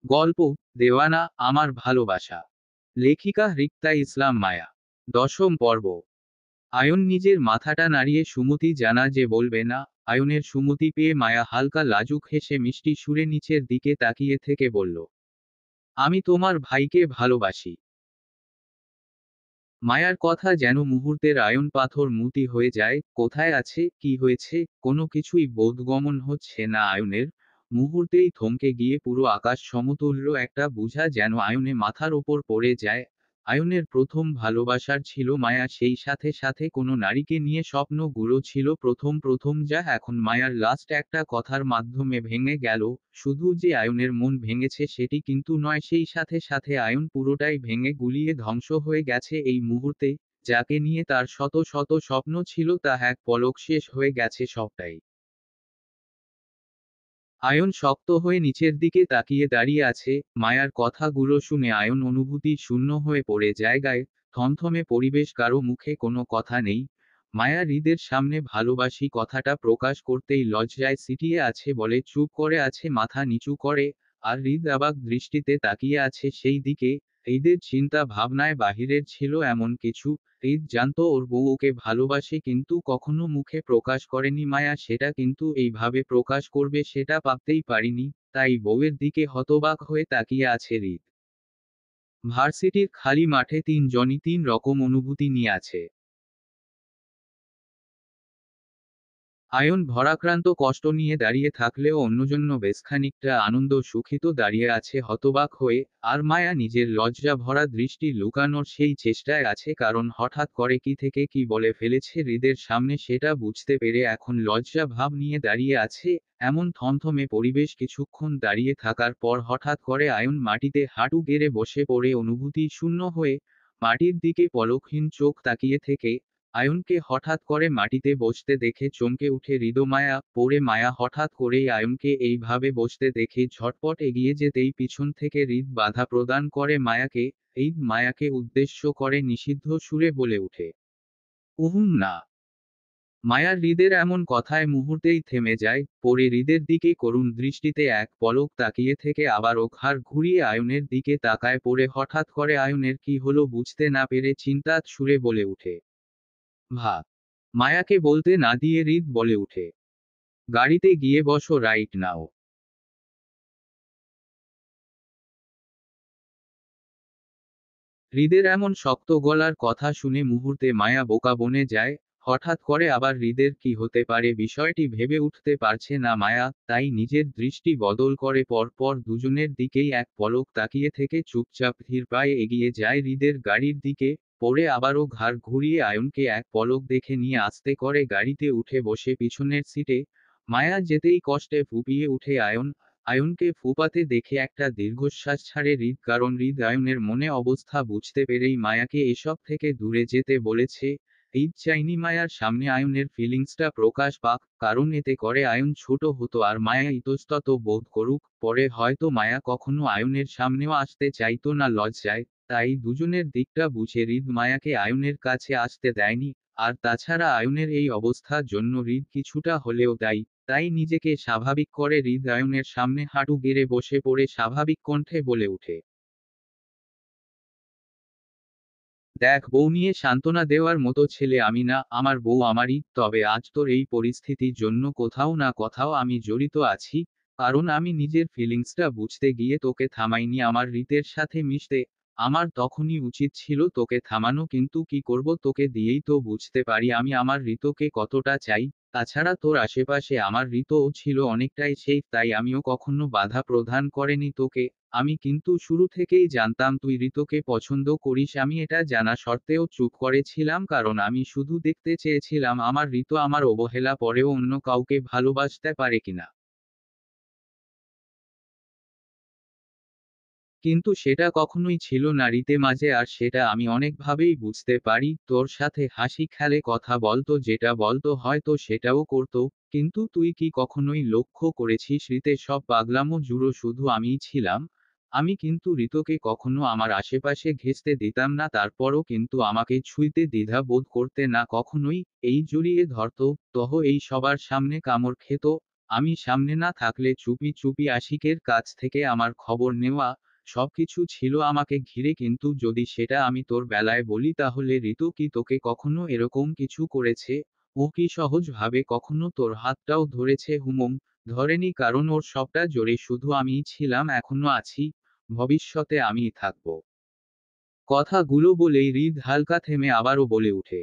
গল্প দেওয়ানা আমার ভালোবাসা। লেখিকা রিক্তা ইসলাম মায়া। দশম পর্ব। আয়ন নিজের মাথাটা নাড়িয়ে সুমতি জানা যে বলবে না। আয়নের সুমতি পেয়ে মায়া হালকা লাজুক হেসে মিষ্টি সুরে নিচের দিকে তাকিয়ে থেকে বলল, আমি তোমার ভাইকে ভালোবাসি। মায়ার কথা যেন মুহূর্তের আয়ন পাথর মুতি হয়ে যায়। কোথায় আছে, কি হয়েছে, কোনো কিছুই বোধগমন হচ্ছে না আয়নের। মুহূর্তেই থমকে গিয়ে পুরো আকাশ সমতুল্য একটা বোঝা যেন আয়নে মাথার ওপর পড়ে যায়। আয়নের প্রথম ভালোবাসার ছিল মায়া, সেই সাথে সাথে কোনো নারীকে নিয়ে স্বপ্নগুলো ছিল প্রথম প্রথম, যা এখন মায়ার লাস্ট একটা কথার মাধ্যমে ভেঙে গেল। শুধু যে আয়নের মন ভেঙেছে সেটি কিন্তু নয়, সেই সাথে সাথে আয়ন পুরোটাই ভেঙে গুলিয়ে ধ্বংস হয়ে গেছে এই মুহূর্তে। যাকে নিয়ে তার শত শত স্বপ্ন ছিল তা এক পলক শেষ হয়ে গেছে সবটাই। আয়ন শক্ত হয়ে নিচের দিকে তাকিয়ে দাঁড়িয়ে আছে। মায়ার কথাগুলো শুনে আয়ন অনুভূতি শূন্য হয়ে পড়ে জায়গায়। থমথমে পরিবেশ, কারো মুখে কোনো কথা নেই। মায়া হৃদের সামনে ভালোবাসি কথাটা প্রকাশ করতেই লজ্জায় সিটিয়ে আছে বলে চুপ করে আছে, মাথা নিচু করে। আর হৃদ অবাক দৃষ্টিতে তাকিয়ে আছে সেই দিকে। হৃদের চিন্তা ভাবনায় বাহিরের ছিল এমন কিছু। হৃদ জানতো ওর বউ ওকে ভালোবাসে, কিন্তু কখনো মুখে প্রকাশ করেনি। মায়া সেটা কিন্তু এইভাবে প্রকাশ করবে সেটা ভাবতেই পারিনি। তাই বউয়ের দিকে হতবাক হয়ে তাকিয়ে আছে হৃদ। ভার্সিটির খালি মাঠে তিনজনই তিন রকম অনুভূতি নিয়ে আছে। আয়ন ভরাক্রান্ত কষ্ট নিয়ে দাঁড়িয়ে থাকলেও অন্যজন্য বেশ খানিকটা আনন্দ সুখিত দাঁড়িয়ে আছে হতবাক হয়ে। আর মায়া নিজের লজ্জা ভরা দৃষ্টি লুকানোর সেই চেষ্টায় আছে, কারণ হঠাৎ করে কি থেকে কি বলে ফেলেছে হৃদের সামনে সেটা বুঝতে পেরে এখন লজ্জা ভাব নিয়ে দাঁড়িয়ে আছে। এমন থমথমে পরিবেশ কিছুক্ষণ দাঁড়িয়ে থাকার পর হঠাৎ করে আয়ন মাটিতে হাঁটু গেড়ে বসে পড়ে অনুভূতি শূন্য হয়ে মাটির দিকে পলকহীন চোখ তাকিয়ে থেকে। আয়নকে হঠাৎ করে মাটিতে বসতে দেখে চমকে উঠে হৃদমায়া পড়ে। মায়া হঠাৎ করেই আয়নকে এইভাবে বসতে দেখে ঝটপট এগিয়ে যেতেই পিছন থেকে হৃদ বাধা প্রদান করে মায়াকে। হৃদ মায়াকে উদ্দেশ্য করে নিষিদ্ধ সুরে বলে উঠে, উহুম না। মায়ার হৃদের এমন কথায় মুহূর্তেই থেমে যায়, পরে হৃদের দিকে করুণ দৃষ্টিতে এক পলক তাকিয়ে থেকে আবারও ঘাড় ঘুরিয়ে আয়নের দিকে তাকায়। পরে হঠাৎ করে আয়নের কি হলো বুঝতে না পেরে চিন্তাত সুরে বলে উঠে, ভা। মায়াকে বলতে না দিয়ে হৃদ বলে উঠে, গাড়িতে গিয়ে বসো রাইট নাও। হৃদের এমন শক্ত গলার কথা শুনে মুহূর্তে মায়া বোকা বনে যায়। হঠাৎ করে আবার হৃদের কি হতে পারে বিষয়টি ভেবে উঠতে পারছে না মায়া, তাই নিজের দৃষ্টি বদল করে পর পর দুজনের দিকেই এক পলক তাকিয়ে থেকে চুপচাপ ধীর পায়ে এগিয়ে যায় হৃদের গাড়ির দিকে। পরে আবারও ঘাড় ঘুরিয়ে আয়নকে এক পলক দেখে নিয়ে আস্তে করে গাড়িতে উঠে বসে পিছনের সিটে। মায়া যেতেই কষ্টে ফুপিয়ে উঠে আয়ন। আয়নকে ফুপাতে দেখে একটা দীর্ঘশ্বাস ছাড়ে হৃদ, কারণ হৃদ আয়নের মনে অবস্থা বুঝতে পেরেই মায়াকে এসব থেকে দূরে যেতে বলেছে। হৃদ চাইনি মায়ার সামনে আয়নের ফিলিংসটা প্রকাশ পাক, কারণ এতে করে আয়ন ছোট হতো আর মায়া ইতস্তত বোধ করুক। পরে হয়তো মায়া কখনো আয়নের সামনেও আসতে চাইতো না লজ্জায়। তাই দুজনের দিকটা বুঝে হৃদ মায়াকে আয়নের কাছে আসতে দেয়নি। আর তাছাড়া আয়নের এই অবস্থার জন্য হৃদ কিছুটা হলেও দায়ী। তাই নিজেকে স্বাভাবিক করে হৃদ আয়নের সামনে হাঁটু গেড়ে বসে পড়ে স্বাভাবিক কণ্ঠে বলে উঠে, দেখ, বউ নিয়ে সান্ত্বনা দেওয়ার মতো ছেলে আমি না, আমার বউ আমারই। তবে আজ তোর এই পরিস্থিতির জন্য কোথাও না কোথাও আমি জড়িত আছি। কারণ আমি নিজের ফিলিংসটা বুঝতে গিয়ে তোকে থামাইনি আমার হৃদের সাথে মিশতে। আমার তখনই উচিত ছিল তোকে থামানো, কিন্তু কি করব, তোকে দিয়েই তো বুঝতে পারি আমি আমার ঋতকে কতটা চাই। তাছাড়া তোর আশেপাশে আমার ঋতও ছিল অনেকটাই সেই, তাই আমিও কখনো বাধা প্রদান করেনি তোকে। আমি কিন্তু শুরু থেকেই জানতাম তুই ঋতুকে পছন্দ করিস, আমি এটা জানা সত্ত্বেও চুপ করেছিলাম, কারণ আমি শুধু দেখতে চেয়েছিলাম আমার ঋতু আমার অবহেলা পরেও অন্য কাউকে ভালোবাসতে পারে কিনা। কিন্তু সেটা কখনোই ছিল না রীতে মাঝে, আর সেটা আমি অনেকভাবেই বুঝতে পারি। তোর সাথে হাসি খেলে কথা বলতো, যেটা বলতো হয়তো সেটাও করতো। কিন্তু তুই কি কখনোই লক্ষ্য করেছিস রীতে সব পাগলামো জুড়ো শুধু আমিই ছিলাম? আমি কিন্তু ঋতুকে কখনো আমার আশেপাশে ঘেঁষতে দিতাম না, তারপরও কিন্তু আমাকে ছুঁইতে দ্বিধা বোধ করতে না কখনোই। এই জড়িয়ে ধরতো, তহ এই সবার সামনে কামড় খেত। আমি সামনে না থাকলে চুপি চুপি আশিকের কাছ থেকে আমার খবর নেওয়া, সবকিছু ছিল আমাকে ঘিরে, কিন্তু যদি সেটা আমি তোর বেলায় বলি তাহলে ঋতু কি তোকে কখনো এরকম কিছু করেছে? ও কি সহজভাবে কখনো তোর হাতটাও ধরেছে? হুমম, ধরেনি, কারণ ওর সবটা জোরে শুধু আমিই ছিলাম, এখনো আছি, ভবিষ্যতে আমিই থাকবো। কথাগুলো বলেই হৃদ হালকা থেমে আবারও বলে উঠে,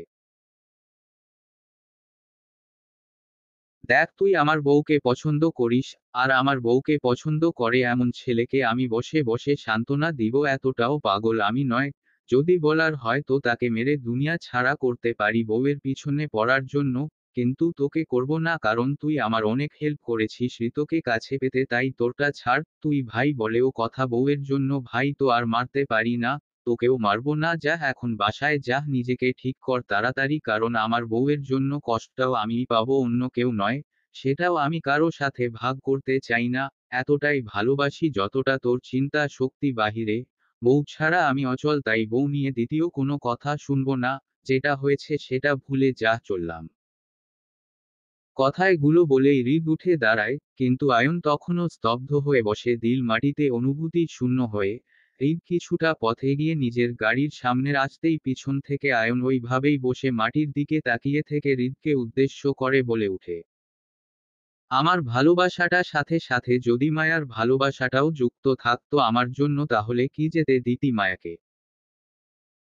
দেখ, তুই আমার বউকে পছন্দ করিস, আর আমার বউকে পছন্দ করে এমন ছেলেকে আমি বসে বসে সান্ত্বনা দিব এতটাও পাগল আমি নয়। যদি বলার হয় তো তাকে মেরে দুনিয়া ছাড়া করতে পারি বউয়ের পিছনে পড়ার জন্য, কিন্তু তোকে করব না, কারণ তুই আমার অনেক হেল্প করেছিস ঋতুকে কাছে পেতে, তাই তোরটা ছাড়, তুই ভাই বলেও কথা বউয়ের জন্য, ভাই তো আর মারতে পারি না, তোকেও মারবো না, যা এখন বাসায় যা, নিজেকে ঠিক কর তাড়াতাড়ি, কারণ আমার বউয়ের জন্য কষ্টটাও আমিই পাবো, অন্য কেউ নয়, সেটাও আমি কারো সাথে ভাগ করতে চাই না, এতটাই ভালোবাসি যতটা তোর চিন্তা শক্তি বাহিরে, বউ ছাড়া আমি অচল, তাই বউ নিয়ে দ্বিতীয় কোনো কথা শুনবো না, যেটা হয়েছে সেটা ভুলে যা, চললাম। কথায়গুলো বলেই হৃদ উঠে দাঁড়ায়, কিন্তু আয়ন তখনও স্তব্ধ হয়ে বসে, দিল মাটিতে, অনুভূতি শূন্য হয়ে। হৃদ কিছুটা পথ এগিয়ে নিজের গাড়ির সামনের আসতেই পিছন থেকে আয়ন ওইভাবেই বসে মাটির দিকে তাকিয়ে থেকে হৃদকে উদ্দেশ্য করে বলে উঠে, আমার ভালোবাসাটা সাথে সাথে যদি মায়ার ভালোবাসাটাও যুক্ত থাকতো আমার জন্য, তাহলে কি যেতে দিতি মায়াকে?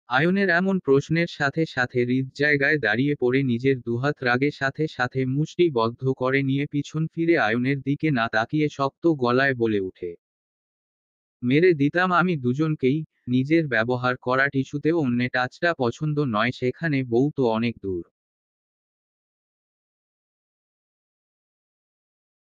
আয়নের এমন প্রশ্নের সাথে সাথে হৃদ জায়গায় দাঁড়িয়ে পড়ে নিজের দুহাত রাগে সাথে সাথে মুষ্টিবদ্ধ করে নিয়ে পিছন ফিরে আয়নের দিকে না তাকিয়ে শক্ত গলায় বলে উঠে, মেরে দিতাম আমি দুজনকেই। নিজের ব্যবহার করা টিস্যুতেও অন্যে টাচটা পছন্দ নয়, সেখানে বউ তো অনেক দূর।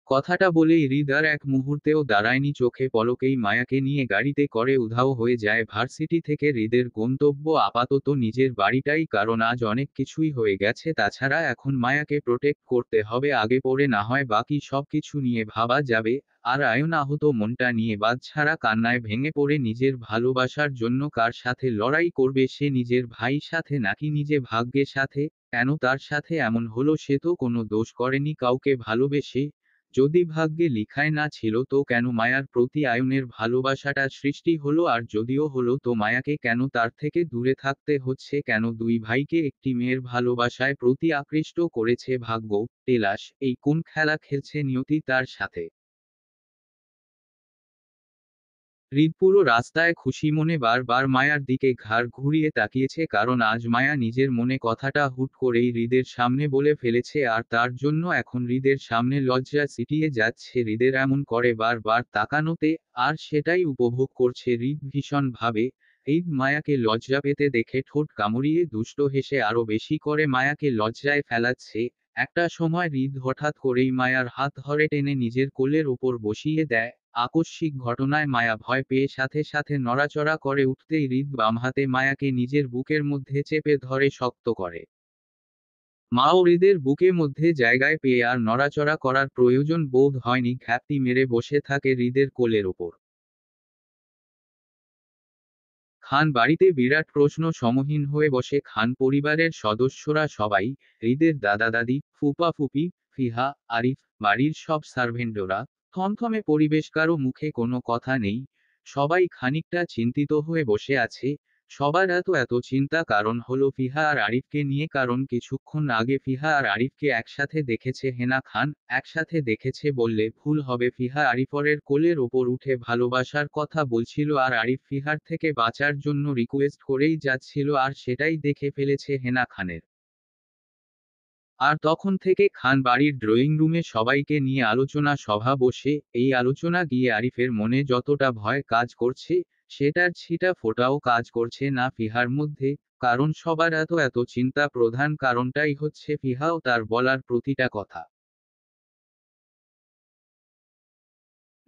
কথাটা বলেই হৃদ আর এক মুহূর্তেও দাঁড়ায়নি, চোখে পলকেই মায়াকে নিয়ে গাড়িতে করে উধাও হয়ে যায় ভার্সিটি থেকে। হৃদের গন্তব্য আপাতত নিজের বাড়িটাই, কারণ আজ অনেক কিছুই হয়ে গেছে, তাছাড়া এখন মায়াকে প্রোটেক্ট করতে হবে, আগে পরে না হয় বাকি সব কিছু নিয়ে ভাবা যাবে। আর আয়ন আহত মনটা নিয়ে বাঁধছাড়া কান্নায় ভেঙে পড়ে নিজের ভালোবাসার জন্য কার সাথে লড়াই করবে সে, নিজের ভাইয়ের সাথে নাকি নিজে ভাগ্যের সাথে? কেন তার সাথে এমন হলো? সে তো কোনো দোষ করেনি কাউকে ভালোবেসে। যদি ভাগ্যে লিখায় না ছিল তো কেন মায়ার প্রতি আয়নের ভালোবাসাটা সৃষ্টি হলো? আর যদিও হলো তো মায়াকে কেন তার থেকে দূরে থাকতে হচ্ছে? কেন দুই ভাইকে একটি মেয়ের ভালোবাসায় প্রতি আকৃষ্ট করেছে ভাগ্য? টেলাস, এই কোন খেলা খেলছে নিয়তি তার সাথে? হৃদ পুরো রাস্তায় খুশি মনে বারবার মায়ার দিকে ঘাড় ঘুরিয়ে তাকিয়েছে, কারণ আজ মায়া নিজের মনে কথাটা হুট করেই হৃদের সামনে বলে ফেলেছে, আর তার জন্য এখন হৃদের সামনে লজ্জা ছিটিয়ে যাচ্ছে হৃদের এমন করে বারবার তাকানোতে, আর সেটাই উপভোগ করছে হৃদ ভীষণ ভাবে। হৃদ মায়াকে লজ্জা পেতে দেখে ঠোঁট কামড়িয়ে দুষ্ট হেসে আরো বেশি করে মায়াকে লজ্জায় ফেলাচ্ছে। একটা সময় হৃদ হঠাৎ করেই মায়ার হাত ধরে টেনে নিজের কোলের ওপর বসিয়ে দেয়। আকস্মিক ঘটনায় মায়া ভয় পেয়ে সাথে সাথে নড়াচড়া করে উঠতেই হৃদ বাম হাতে মায়াকে নিজের বুকের মধ্যে চেপে ধরে শক্ত করে। মাও হৃদের বুকে মধ্যে জায়গায় পেয়ে আর নড়াচড়া করার প্রয়োজন বোধ হয়নি, ঘাপটি মেরে বসে থাকে হৃদের কোলের ওপর। খান বাড়িতে বিরাট প্রশ্ন সমহীন হয়ে বসে, খান পরিবারের সদস্যরা সবাই, হৃদের দাদা দাদি, ফুপা ফুপি, ফিহা, আরিফ, বাড়ির সব সার্ভেন্টরা। থমথমে পরিবেশ, কারো মুখে কোনো কথা নেই, সবাই খানিকটা চিন্তিত হয়ে বসে আছে। সবার এত এত চিন্তা কারণ হলো ফিহা আর আরিফকে নিয়ে, কারণ কিছুক্ষণ আগে ফিহা আর আরিফকে একসাথে দেখেছে হেনা খান। একসাথে দেখেছে বললে ভুল হবে, ফিহা আরিফরের কোলের ওপর উঠে ভালোবাসার কথা বলছিল আর আরিফ ফিহার থেকে বাঁচার জন্য রিকোয়েস্ট করেই যাচ্ছিল, আর সেটাই দেখে ফেলেছে হেনা খানের। আর তখন থেকে খান বাড়ির ড্রয়িং রুমে সবাইকে নিয়ে আলোচনা সভা বসে। এই আলোচনা গিয়ে আরিফের মনে যতটা ভয় কাজ করছে, সেটার ছিটা ফোঁটাও কাজ করছে না ফিহার মধ্যে, কারণ সবার এত এত চিন্তা প্রধান কারণটাই হচ্ছে ফিহাও তার বলার প্রতিটা কথা।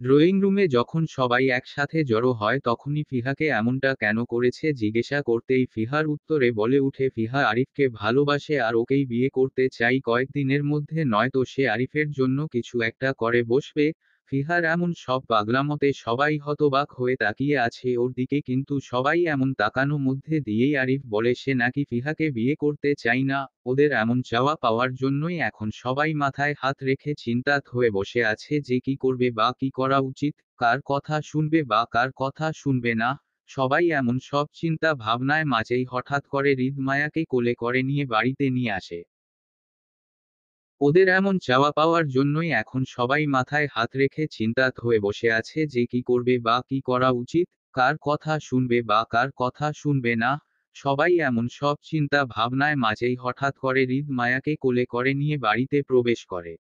ড্রয়িং রুমে যখন সবাই একসাথে জড়ো হয় তখনই ফিহাকে এমনটা কেন করেছে জিজ্ঞেসা করতেই ফিহার উত্তরে বলে উঠে, ফিহা আরিফকে ভালোবাসে আর ওকেই বিয়ে করতে চাই কয়েকদিনের মধ্যে, নয়তো সে আরিফের জন্য কিছু একটা করে বসবে। ফিহার এমন সব পাগলামোতে সবাই হতবাক হয়ে তাকিয়ে আছে ওর দিকে, কিন্তু সবাই এমন তাকানো মধ্যে দিয়েই আরিফ বলে সে নাকি ফিহাকে বিয়ে করতে চাই না। ওদের এমন চাওয়া পাওয়ার জন্যই এখন সবাই মাথায় হাত রেখে চিন্তাত হয়ে বসে আছে যে কি করবে বা কি করা উচিত, কার কথা শুনবে বা কার কথা শুনবে না। সবাই এমন সব চিন্তা ভাবনায় মাঝেই হঠাৎ করে হৃদ মায়াকে কোলে করে নিয়ে বাড়িতে নিয়ে আসে। ওদের এমন চাওয়া পাওয়ার জন্যই এখন সবাই মাথায় হাত রেখে চিন্তাত হয়ে বসে আছে যে কি করবে বা কি করা উচিত, কার কথা শুনবে বা কার কথা শুনবে না। সবাই এমন সব চিন্তা ভাবনায় মাঝেই হঠাৎ করে হৃদ মায়াকে কোলে করে নিয়ে বাড়িতে প্রবেশ করে।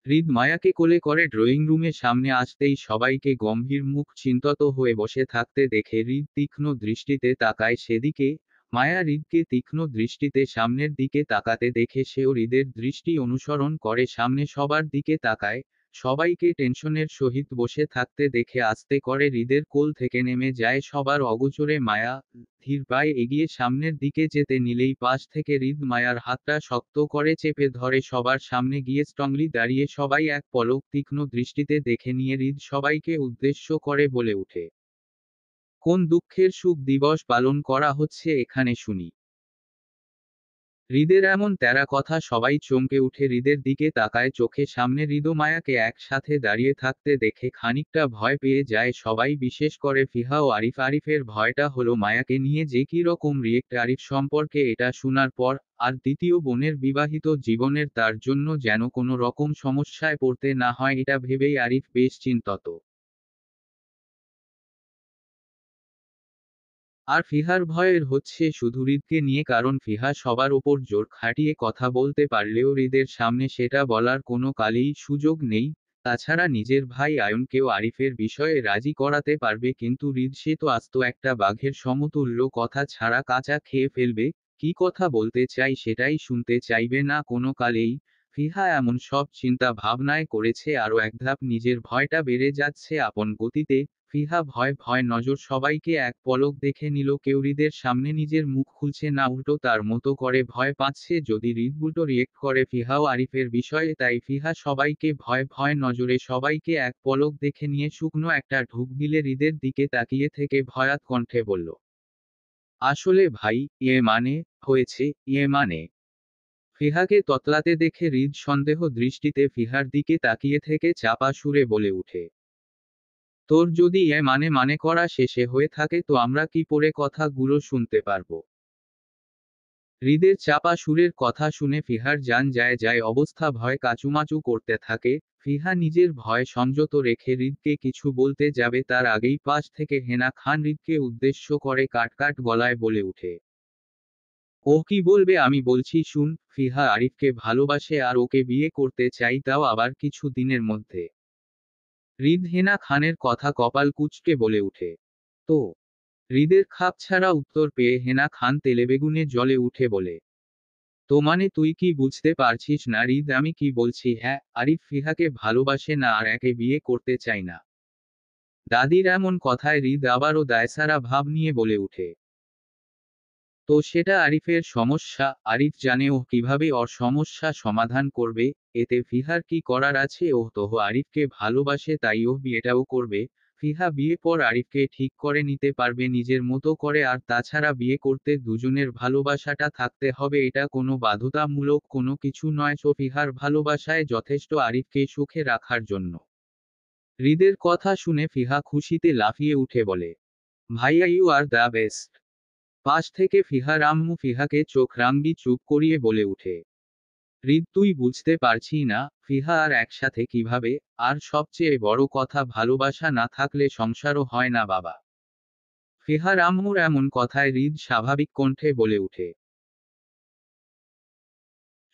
হৃদ মায়াকে কোলে করে ড্রয়িং রুমের সামনে আসতেই সবাইকে গম্ভীর মুখ চিন্তত হয়ে বসে থাকতে দেখে হৃদ তীক্ষ্ণ দৃষ্টিতে তাকায় সেদিকে। মায়া হৃদকে তীক্ষ্ণ দৃষ্টিতে সামনের দিকে তাকাতে দেখে সেও হৃদের দৃষ্টি অনুসরণ করে সামনে সবার দিকে তাকায়। সবাইকে টেনশনের সহিত বসে থাকতে দেখে আস্তে করে হৃদের কোল থেকে নেমে যায় সবার অগোচরে মায়া। ধীর পায়ে এগিয়ে সামনের দিকে যেতে নিলেই পাশ থেকে হৃদ মায়ার হাতটা শক্ত করে চেপে ধরে সবার সামনে গিয়ে স্ট্রংলি দাঁড়িয়ে সবাই এক পলক তীক্ষ্ণ দৃষ্টিতে দেখে নিয়ে হৃদ সবাইকে উদ্দেশ্য করে বলে ওঠে, কোন দুঃখের সুখ দিবস পালন করা হচ্ছে এখানে শুনি। হৃদের এমন তেরা কথা সবাই চমকে উঠে হৃদের দিকে তাকায় চোখে সামনে হৃদ ও মায়াকে একসাথে দাঁড়িয়ে থাকতে দেখে খানিকটা ভয় পেয়ে যায় সবাই, বিশেষ করে ফিহা ও আরিফ। আরিফের ভয়টা হলো মায়াকে নিয়ে যে কি রকম রিয়েক্ট আরিফ সম্পর্কে এটা শোনার পর, আর দ্বিতীয় বোনের বিবাহিত জীবনের তার জন্য যেন কোনো রকম সমস্যায় পড়তে না হয় এটা ভেবেই আরিফ বেশ চিন্তত। আর ফিহার ভয়ের হচ্ছে শুধু হৃদকে নিয়ে, কারণ ফিহা সবার ওপর জোর খাটিয়ে কথা বলতে পারলেও হৃদের সামনে সেটা বলার কোনো কালেই সুযোগ নেই। তাছাড়া নিজের ভাই আয়নকেও আরিফের বিষয়ে রাজি করাতে পারবে, কিন্তু হৃদ সে তো আস্ত একটা বাঘের সমতুল্য, কথা ছাড়া কাঁচা খেয়ে ফেলবে। কি কথা বলতে চাই সেটাই শুনতে চাইবে না কোনো কালেই। ফিহা এমন সব চিন্তা ভাবনায় করেছে আরও একধাপ নিজের ভয়টা বেড়ে যাচ্ছে আপন গতিতে। ফিহা ভয় ভয় নজর সবাইকে এক পলক দেখে নিল, কেউ হৃদের সামনে নিজের মুখ খুলছে না, উল্টো তার মতো করে ভয় পাচ্ছে যদি হৃদ উল্টো রিয়েক্ট করে ফিহা ও আরিফের বিষয়ে। তাই ফিহা সবাইকে ভয় ভয় নজরে সবাইকে এক পলক দেখে নিয়ে শুকনো একটা ঢুক গিলে হৃদের দিকে তাকিয়ে থেকে ভয়াত কণ্ঠে বলল, আসলে ভাই, মানে হয়েছে, মানে। ফিহাকে ততলাতে দেখে হৃদ সন্দেহ দৃষ্টিতে ফিহার দিকে তাকিয়ে থেকে চাপা সুরে বলে উঠে, তোর যদি মানে করা শেষে হয়ে থাকে তো আমরা কি পরে কথাগুলো শুনতে পারবো? হৃদের চাপা সুরের কথা শুনে ফিহার জান যায় যায় অবস্থা, ভয় কাচুমাচু করতে থাকে। ফিহা নিজের ভয় সংযত রেখে হৃদকে কিছু বলতে যাবে তার আগেই পাশ থেকে হেনা খান হৃদকে উদ্দেশ্য করে কাটকাট গলায় বলে উঠে, ও কি বলবে আমি বলছি শুন। ফিহা আরিফকে ভালোবাসে আর ওকে বিয়ে করতে চাই, তাও আবার কিছু দিনের মধ্যে। হৃদ হেনা খানের কথা কপাল কুঁচকে বলে উঠে, তো? হৃদের খাপছাড়া উত্তর পেয়ে হেনা খান তেলেবেগুনে জ্বলে উঠে বলে, তো মানে তুই কি বুঝতে পারছিস না হৃদ আমি কি বলছি? হ্যাঁ, আরিফ ফিহাকে ভালোবাসে না আর একে বিয়ে করতে চাই না। দাদির এমন কথায় হৃদ আবারও দায়সারা ভাব নিয়ে বলে উঠে, তো সেটা আরিফের সমস্যা, আরিফ জানে ও কিভাবে ওর সমস্যা সমাধান করবে। এতে ফিহার কি করার আছে? ও তো আরিফকে ভালোবাসে তাই ও বিয়েটাও করবে। ফিহা বিয়ে পর আরিফকে ঠিক করে নিতে পারবে নিজের মতো করে, আর তাছাড়া বিয়ে করতে দুজনের ভালোবাসাটা থাকতে হবে, এটা কোনো বাধ্যতামূলক কোনো কিছু নয়। সো ফিহার ভালোবাসায় যথেষ্ট আরিফকে সুখে রাখার জন্য। হৃদের কথা শুনে ফিহা খুশিতে লাফিয়ে উঠে বলে, ভাইয়া ইউ আর দ্য বেস্ট। পাশ থেকে ফিহার আম্মু ফিহাকে চোখ রাঙিয়ে চুপ করিয়ে বলে উঠে, হৃদ তুই বুঝতে পারছি না, ফিহা আর একসাথে কিভাবে? আর সবচেয়ে বড় কথা, ভালোবাসা না থাকলে সংসারও হয় না বাবা। ফিহার আম্মুর এমন কথায় হৃদ স্বাভাবিক কণ্ঠে বলে উঠে,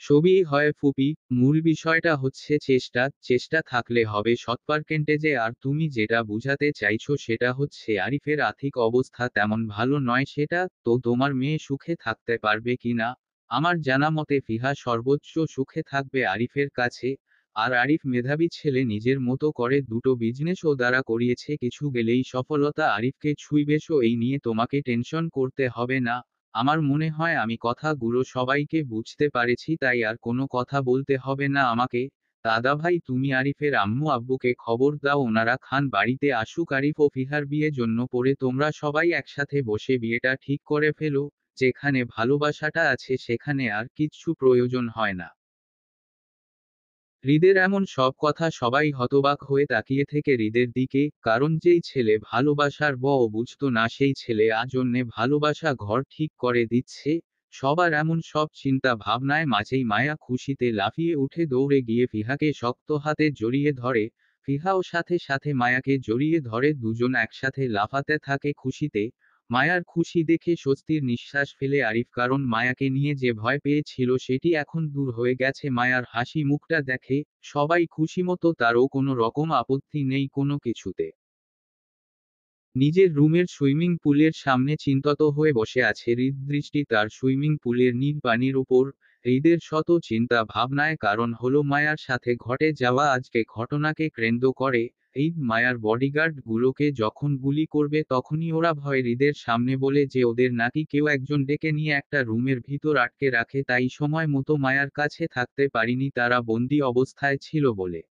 সবই হয় ফুপি, মূল বিষয়টা হচ্ছে চেষ্টা। চেষ্টা থাকলে হবে 100%। আর তুমি যেটা বুঝাতে চাইছো সেটা হচ্ছে আরিফের আর্থিক অবস্থা তেমন ভালো নয়, সেটা তো তোমার মেয়ে সুখে থাকতে পারবে কিনা? আমার জানা মতে ফিহা সর্বোচ্চ সুখে থাকবে আরিফের কাছে। আর আরিফ মেধাবী ছেলে, নিজের মতো করে দুটো বিজনেসও দাঁড়া করিয়েছে, কিছু গেলেই সফলতা আরিফকে ছুঁইবে। সো এই নিয়ে তোমাকে টেনশন করতে হবে না। আমার মনে হয় আমি কথাগুলো সবাইকে বুঝতে পারেছি, তাই আর কোনো কথা বলতে হবে না আমাকে। দাদা ভাই, তুমি আরিফের আম্মু আব্বুকে খবর দাও, ওনারা খান বাড়িতে আসুক, আরিফ ও ফিহার বিয়ের জন্য পরে তোমরা সবাই একসাথে বসে বিয়েটা ঠিক করে ফেলো। যেখানে ভালোবাসাটা আছে সেখানে আর কিচ্ছু প্রয়োজন হয় না। হৃদের এমন সব কথা সবাই হতবাক হয়ে তাকিয়ে থেকে হৃদের দিকে, কারণ যেই ছেলে ভালোবাসার বউ বুঝতো না সেই ছেলে আজন্যে ভালোবাসা ঘর ঠিক করে দিচ্ছে। সবার এমন সব চিন্তা ভাবনায় মাঝেই মায়া খুশিতে লাফিয়ে উঠে দৌড়ে গিয়ে ফিহাকে শক্ত হাতে জড়িয়ে ধরে। ফিহাও সাথে সাথে মায়াকে জড়িয়ে ধরে, দুজন একসাথে লাফাতে থাকে খুশিতে। মায়ার খুশি দেখে স্বস্তির নিঃশ্বাস ফেলে আরিফ, কারণ মায়াকে নিয়ে যে ভয় পেয়েছিল সেটি এখন দূর হয়ে গেছে। মায়ার হাসি মুখটা দেখে সবাই খুশিমতো, তারও কোনো রকম আপত্তি নেই কোনো কিছুতে। নিজের রুমের সুইমিং পুলের সামনে চিন্তিত হয়ে বসে আছে হৃদ, দৃষ্টি তার সুইমিং পুলের নীল পানির উপর। হৃদের শত চিন্তা ভাবনায় কারণ হলো মায়ার সাথে ঘটে যাওয়া আজকে ঘটনাকে কেন্দ্র করে। এই মায়ার বডিগার্ড গুলোকে যখন গুলি করবে তখনই ওরা ভয় হৃদের সামনে বলে যে ওদের নাকি কেউ একজন ডেকে নিয়ে একটা রুমের ভিতর আটকে রাখে, তাই সময় মতো মায়ার কাছে থাকতে পারিনি, তারা বন্দি অবস্থায় ছিল বলে।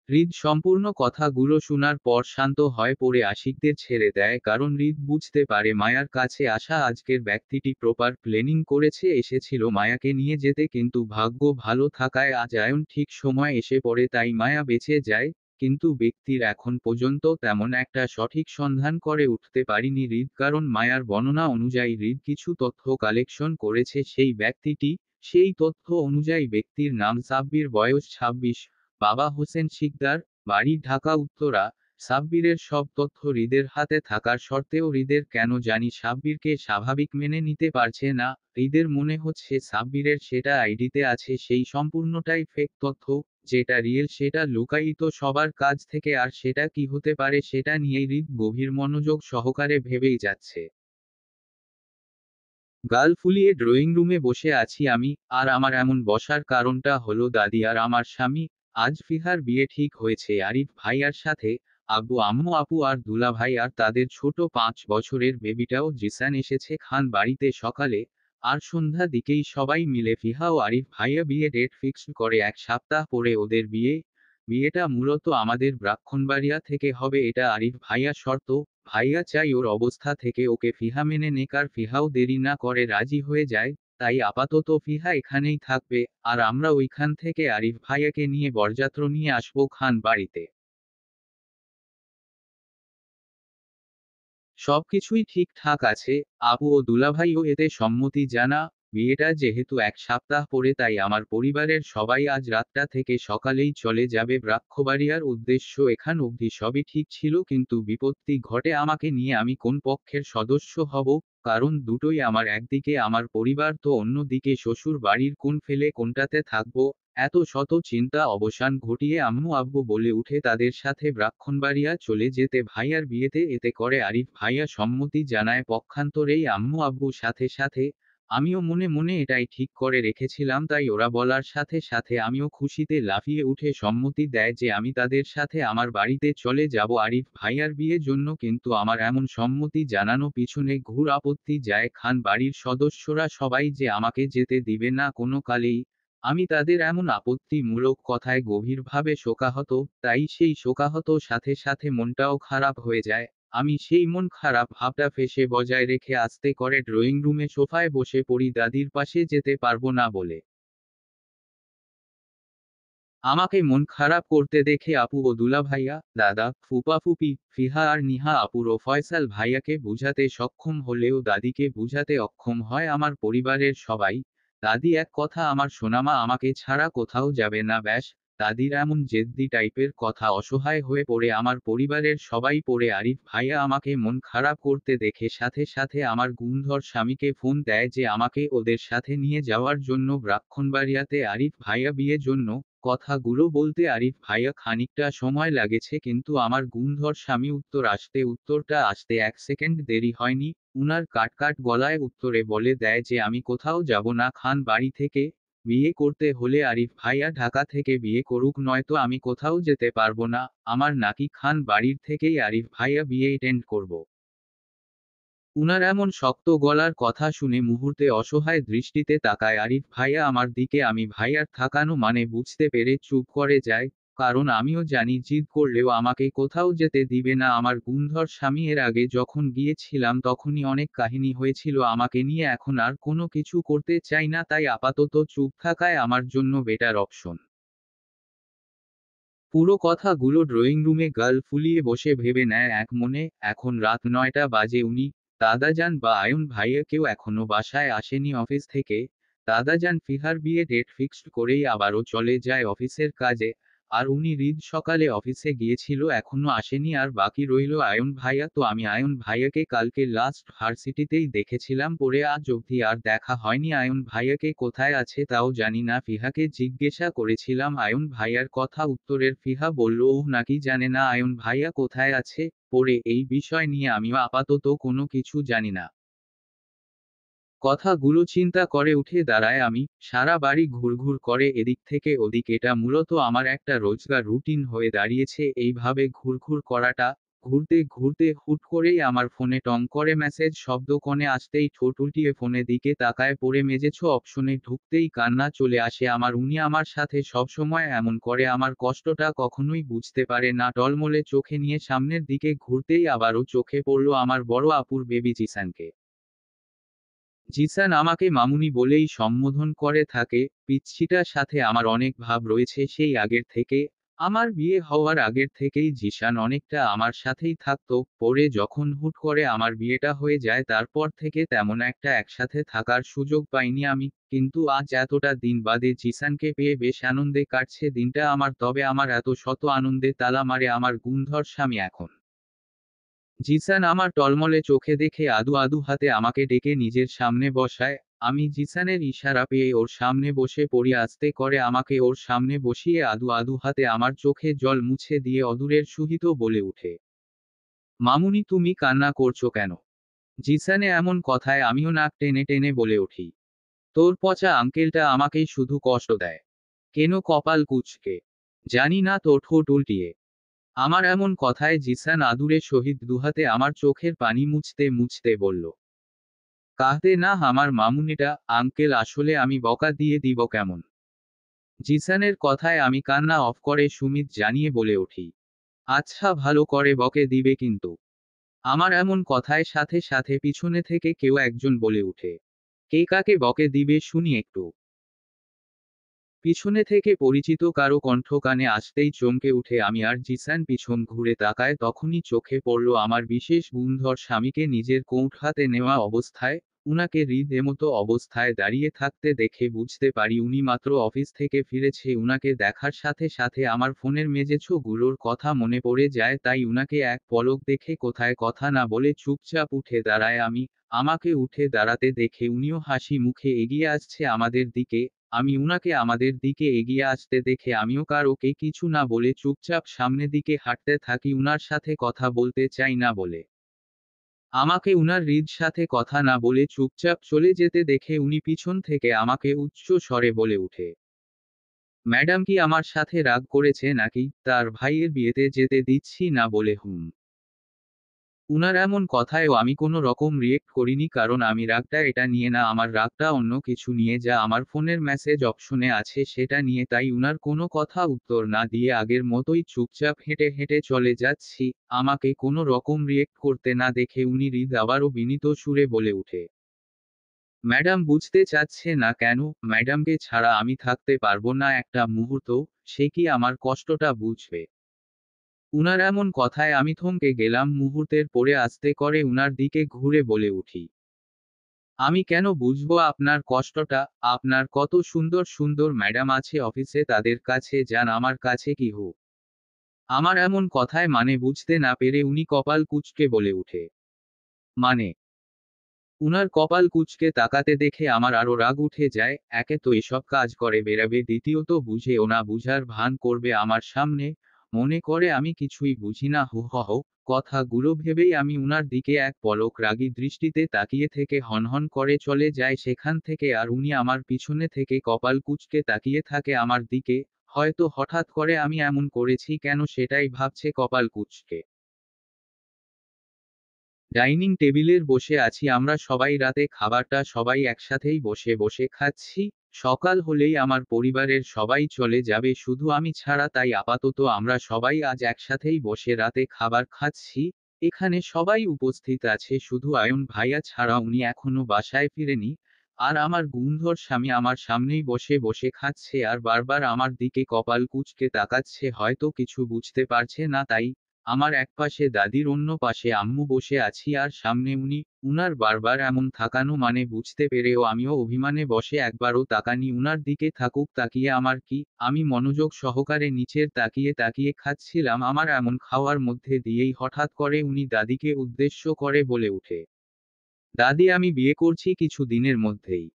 হৃদ সম্পূর্ণ কথাগুলো শোনার পর শান্ত হয়ে পড়ে আশিকদের ছেড়ে দেয়, কারণ হৃদ বুঝতে পারে মায়ার কাছে আসা আজকের ব্যক্তিটি প্রপার প্ল্যানিং করেছে, এসেছিল মায়াকে নিয়ে যেতে, কিন্তু ভাগ্য ভালো থাকায় আজ আয়ন ঠিক সময় এসে পড়ে, তাই মায়া বেঁচে যায়। কিন্তু ব্যক্তির এখন পর্যন্ত তেমন একটা সঠিক সন্ধান করে উঠতে পারিনি হৃদ, কারণ মায়ার বর্ণনা অনুযায়ী হৃদ কিছু তথ্য কালেকশন করেছে সেই ব্যক্তিটি। সেই তথ্য অনুযায়ী ব্যক্তির নাম সাব্বির, বয়স 26, বাবা হোসেন শিকদার, বাড়ি ঢাকা উত্তরা। সাব্বিরের সব তথ্য হৃদের হাতে থাকার সত্ত্বেও হৃদের কেন জানি সাব্বিরকে স্বাভাবিক মেনে নিতে পারছে না। হৃদের মনে হচ্ছে সাব্বিরের সেটা আইডিতে আছে সেই সম্পূর্ণটাই ফেক তথ্য, যেটা রিয়েল সেটা লুকায়িত সবার কাছ থেকে, আর সেটা কি হতে পারে সেটা নিয়েই হৃদ গভীর মনোযোগ সহকারে ভেবেই যাচ্ছে। গাল ফুলিয়ে ড্রয়িং রুমে বসে আছি আমি, আর আমার এমন বসার কারণটা হলো দাদি আর আমার স্বামী। আজ ফিহার বিয়ে ঠিক হয়েছে আরিফ ভাইয়ার সাথে। আব্বু আম্মু আপু আর দুলা ভাই আর তাদের ছোট 5 বছরের বেবিটাও জিসান এসেছে খান বাড়িতে সকালে। আর সন্ধ্যা দিকেই সবাই মিলে ফিহা ও আরিফ ভাইয়া বিয়ে ডেট ফিক্সড করে 1 সপ্তাহ পরে ওদের বিয়ে। বিয়েটা মূলত আমাদের ব্রাহ্মণবাড়িয়া থেকে হবে, এটা আরিফ ভাইয়া শর্ত। ভাইয়া চাই ওর অবস্থা থেকে ওকে ফিহা মেনে নেক, আর ফিহাও দেরি না করে রাজি হয়ে যায়। তাই আপাতত ফিহা এখানেই থাকবে, আর আমরা ওইখান থেকে আরিফ ভাইয়াকে নিয়ে বরযাত্র নিয়ে আসবো খান বাড়িতে। সবকিছুই ঠিকঠাক আছে, আপু ও দুলাভাইও এতে সম্মতি জানা। বিয়েটা যেহেতু 1 সপ্তাহ পরে, তাই আমার পরিবারের সবাই আজ রাতটা থেকে সকালেই চলে যাবে ব্রাহ্মণবাড়িয়ার উদ্দেশ্য। এখান অবধি সবই ঠিক ছিল, কিন্তু বিপত্তি ঘটে আমাকে নিয়ে। আমি কোন পক্ষের সদস্য হব, কারণ দুটোই আমার, একদিকে আমার পরিবার তো অন্যদিকে শ্বশুর বাড়ির, কোন ফেলে কোনটাতে থাকবো। এত শত চিন্তা অবসান ঘটিয়ে আম্মু আব্বু বলে উঠে তাদের সাথে ব্রাহ্মণবাড়িয়া চলে যেতে ভাইয়ার বিয়েতে, এতে করে আরিফ ভাইয়া সম্মতি জানায় পক্ষান্তরেই আম্মু আব্বুর সাথে সাথে। আমিও মনে মনে এটাই ঠিক করে রেখেছিলাম, তাই ওরা বলার সাথে সাথে আমিও খুশিতে লাফিয়ে উঠে সম্মতি দেয় যে আমি তাদের সাথে আমার বাড়িতে চলে যাব আরিফ ভাইয়ার বিয়ের জন্য। কিন্তু আমার এমন সম্মতি জানানো পিছনে ঘোর আপত্তি যায় খান বাড়ির সদস্যরা সবাই, যে আমাকে যেতে দিবে না কোনো কালেই। আমি তাদের এমন আপত্তিমূলক কথায় গভীরভাবে শোকাহত, তাই সেই শোকাহত সাথে সাথে মনটাও খারাপ হয়ে যায়। আমি সেই মন খারাপ ভাবটা ফেঁসে বজায় রেখে আস্তে করে ড্রয়িং রুমে সোফায় বসে পড়ি দাদির পাশে, যেতে পারবো না বলে। আমাকে মন খারাপ করতে দেখে আপু ও দুলা ভাইয়া, দাদা, ফুপা ফুপি, ফিহা আর নিহা আপুর ও ফয়সাল ভাইয়াকে বুঝাতে সক্ষম হলেও দাদিকে বুঝাতে অক্ষম হয় আমার পরিবারের সবাই। দাদি এক কথা, আমার সোনামা আমাকে ছাড়া কোথাও যাবে না ব্যাস। দাদির এমন জেদ্দি টাইপের কথা অসহায় হয়ে পড়ে আমার পরিবারের সবাই পড়ে। আরিফ ভাইয়া আমাকে মন খারাপ করতে দেখে সাথে সাথে আমার গুণধর স্বামীকে ফোন দেয় যে আমাকে ওদের সাথে নিয়ে যাওয়ার জন্য ব্রাহ্মণবাড়িয়াতে আরিফ ভাইয়া বিয়ের জন্য। কথাগুলো বলতে আরিফ ভাইয়া খানিকটা সময় লাগেছে, কিন্তু আমার গুণধর স্বামী উত্তরটা আসতে 1 সেকেন্ড দেরি হয়নি। উনার কাট গলায় উত্তরে বলে দেয় যে আমি কোথাও যাব না খান বাড়ি থেকে। বিয়ে করতে হলে আরিফ ভাইয়া ঢাকা থেকে বিয়ে করুক, নয়তো আমি কোথাও যেতে পারবো না। আমার নাকি খান বাড়ির থেকেই আরিফ ভাইয়া বিয়ে অ্যাটেন্ড করব। উনার এমন শক্ত গলার কথা শুনে মুহূর্তে অসহায় দৃষ্টিতে তাকায় আরিফ ভাইয়া আমার দিকে। আমি ভাইয়ার থাকানো মানে বুঝতে পেরে চুপ করে যায়, কারণ আমিও জানি জিদ করলেও আমাকে কোথাও যেতে দিবে না আমার গুণধর স্বামী। এর আগে যখন গিয়েছিলাম তখনই অনেক কাহিনী হয়েছিল আমাকে নিয়ে, এখন আর কোনো কিছু করতে চাই না, তাই আপাতত চুপ থাকায় আমার জন্য বেটার অপশন। পুরো কথাগুলো ড্রয়িং রুমে গাল ফুলিয়ে বসে ভেবে নেয় এক মনে। এখন রাত ৯টা বাজে, উনি, দাদাজান বা আয়ন ভাইয়া কেউ এখনো বাসায় আসেনি অফিস থেকে। দাদাজান ফিহার বিয়ে ডেট ফিক্সড করেই আবারও চলে যায় অফিসের কাজে। আর উনি রিদ সকালে অফিসে গিয়েছিল, এখনো আসেনি। আর বাকি রইল আয়ন ভাইয়া। তো আমি আয়ন ভাইয়াকে কালকে লাস্ট ভার্সিটিতেই দেখেছিলাম, পরে আজ অবধি আর দেখা হয়নি। আয়ন ভাইয়াকে কোথায় আছে তাও জানি না। ফিহাকে জিজ্ঞাসা করেছিলাম আয়ন ভাইয়ার কথা, উত্তরের ফিহা বলল ও নাকি জানে না আয়ন ভাইয়া কোথায় আছে। পরে এই বিষয় নিয়ে আমিও আপাতত কোনো কিছু জানি না। কথাগুলো চিন্তা করে উঠে দাঁড়ায় আমি। সারা বাড়ি ঘুরঘুর করে এদিক থেকে ওদিক, এটা মূলত আমার একটা রোজগার রুটিন হয়ে দাঁড়িয়েছে এইভাবে ঘুরঘুর করাটা। ঘুরতে ঘুরতে হুট করেই আমার ফোনে টং করে মেসেজ শব্দ, কনে আসতেই ঠোঁট উল্টিয়ে ফোনে দিকে তাকায়, পড়ে মেজেছো অপশনে ঢুকতেই কান্না চলে আসে আমার। উনি আমার সাথে সবসময় এমন করে, আমার কষ্টটা কখনোই বুঝতে পারে না। টলমলে চোখে নিয়ে সামনের দিকে ঘুরতেই আবারও চোখে পড়ল আমার বড় আপুর বেবি জিসানকে। জিসান আমাকে মামুনি বলেই সম্বোধন করে থাকে। পিচ্ছিটার সাথে আমার অনেক ভাব রয়েছে সেই আগের থেকে। আমার বিয়ে হওয়ার আগের থেকেই জিসান অনেকটা আমার সাথেই থাকতো। পরে যখন হুট করে আমার বিয়েটা হয়ে যায় তারপর থেকে তেমন একটা একসাথে থাকার সুযোগ পাইনি আমি। কিন্তু আজ এতটা দিন বাদে জিসানকে পেয়ে বেশ আনন্দে কাটছে দিনটা আমার। তবে আমার এত শত আনন্দে তালা মারে আমার গুণধর স্বামী এখন। জিসান আমার টলমলে চোখে দেখে আদু আদু হাতে আমাকে ডেকে নিজের সামনে বসায়। আমি জিসানের ইশারা পেয়ে ওর সামনে বসে পড়ি, আস্তে করে আমাকে ওর সামনে বসিয়ে আদু আদু হাতে আমার চোখে জল মুছে দিয়ে অদূরের সুহিত বলে উঠে, মামুনি তুমি কান্না করছো কেন? জিসানে এমন কথায় আমিও নাক টেনে টেনে বলে উঠি, তোর পচা আঙ্কেলটা আমাকেই শুধু কষ্ট দেয়। কেন কপাল কুঁচকে? জানি না তো ঠোঁট উল্টিয়ে। আমার এমন কথায় জিসান আদুরে সহিত দুহাতে আমার চোখের পানি মুছতে মুছতে বলল, কাঁদতে না আমার মামুনিটা, আঙ্কেল আসলে আমি বকা দিয়ে দিব কেমন? জিসানের কথায় আমি কান্না অফ করে সুমিত জানিয়ে বলে উঠি, আচ্ছা ভালো করে বকে দিবে কিন্তু। আমার এমন কথায় সাথে সাথে পিছনে থেকে কেউ একজন বলে উঠে, কে কাকে বকে দিবে শুনি একটু। পিছনে থেকে পরিচিত কারো কণ্ঠ কানে আসতেই চমকে উঠে আমি আর জিসান পিছন ঘুরে তাকায়। তখনই চোখে পড়ল আমার বিশেষ গুণধর স্বামীকে নিজের কোঁট হাতে নেওয়া অবস্থায়। উনাকে হৃদয়মতো অবস্থায় দাঁড়িয়ে থাকতে দেখে বুঝতে পারি উনি মাত্র অফিস থেকে ফিরেছে। উনাকে দেখার সাথে সাথে আমার ফোনের মেজেছো গুলোর কথা মনে পড়ে যায়, তাই উনাকে এক পলক দেখে কোথায় কথা না বলে চুপচাপ উঠে দাঁড়ায় আমি। আমাকে উঠে দাঁড়াতে দেখে উনিও হাসি মুখে এগিয়ে আসছে আমাদের দিকে। আমি উনাকে আমাদের দিকে এগিয়ে আসতে দেখে আমিও কারোকে কিছু না বলে চুপচাপ সামনে দিকে হাঁটতে থাকি, উনার সাথে কথা বলতে চাই না বলে। আমাকে উনার সাথে কথা না বলে চুপচাপ চলে যেতে দেখে উনি পিছন থেকে আমাকে উচ্চ স্বরে বলে উঠে, ম্যাডাম কি আমার সাথে রাগ করেছে নাকি, তার ভাইয়ের বিয়েতে যেতে দিচ্ছি না বলে? উনার এমন কথায়ও আমি কোনো রকম রিয়েক্ট করিনি, কারণ আমি রাগটা এটা নিয়ে না, আমার রাগটা অন্য কিছু নিয়ে, যা আমার ফোনের মেসেজ অপশনে আছে সেটা নিয়ে। তাই উনার কোনো কথা উত্তর না দিয়ে আগের মতোই চুপচাপ হেঁটে হেঁটে চলে যাচ্ছি। আমাকে কোনো রকম রিয়েক্ট করতে না দেখে উনি আবারও বিনীত সুরে বলে উঠে, ম্যাডাম বুঝতে চাচ্ছে না কেন? ম্যাডামকে ছাড়া আমি থাকতে পারবো না একটা মুহূর্ত। সে কি আমার কষ্টটা বুঝবে? উনার এমন কথায় আমি থমকে গেলাম মুহূর্তের পরে আস্তে করে উনার দিকে ঘুরে বলে উঠি, আমি কেন বুঝবো আপনার কষ্টটা? আপনার কত সুন্দর সুন্দর ম্যাডাম আছে অফিসে, তাদের কাছে যান, আমার কাছে কি হো? আমার এমন কথায় মানে বুঝতে না পেরে উনি কপাল কুঁচকে বলে উঠে, মানে? উনার কপাল কুঁচকে তাকাতে দেখে আমার আরো রাগ উঠে যায়। একে তো এসব কাজ করে বেড়াবে, দ্বিতীয়ত বুঝে ও না বুঝার ভান করবে আমার সামনে। মনে করে আমি কিছুই বুঝি না। হু হ হ। কথাগুলো ভেবেই আমি উনার দিকে এক পলক রাগী দৃষ্টিতে তাকিয়ে থেকে হনহন করে চলে যায় সেখান থেকে। আর উনি আমার পিছনে থেকে কপাল কুঁচকে তাকিয়ে থাকে আমার দিকে। হয়তো হঠাৎ করে আমি এমন করেছি কেন সেটাই ভাবছে কপাল কুঁচকে। ডাইনিং টেবিলের বসে আছি আমরা সবাই, রাতে খাবারটা সবাই একসাথেই বসে বসে খাচ্ছি। সকাল হলেই আমার পরিবারের সবাই চলে যাবে শুধু আমি ছাড়া, তাই আপাতত আমরা সবাই আজ একসাথেই বসে রাতে খাবার খাচ্ছি। এখানে সবাই উপস্থিত আছে, শুধু আয়ন ভাইয়া ছাড়া, উনি এখনো বাসায় ফিরেনি। আর আমার গুণধর স্বামী আমার সামনেই বসে বসে খাচ্ছে আর বারবার আমার দিকে কপাল কুঁচকে তাকাচ্ছে, হয়তো কিছু বুঝতে পারছে না তাই। আমার একপাশে দাদির অন্য পাশে আম্মু বসে আছি আর সামনে উনি। উনার বারবার এমন তাকানো মানে বুঝতে পেরেও আমিও অভিমানে বসে একবারও তাকানি উনার দিকে, থাকুক তাকিয়ে আমার কি। আমি মনোযোগ সহকারে নিচের তাকিয়ে তাকিয়ে খাচ্ছিলাম। আমার এমন খাওয়ার মধ্যে দিয়েই হঠাৎ করে উনি দাদিকে উদ্দেশ্য করে বলে উঠে, দাদি আমি বিয়ে করছি কিছু দিনের মধ্যেই।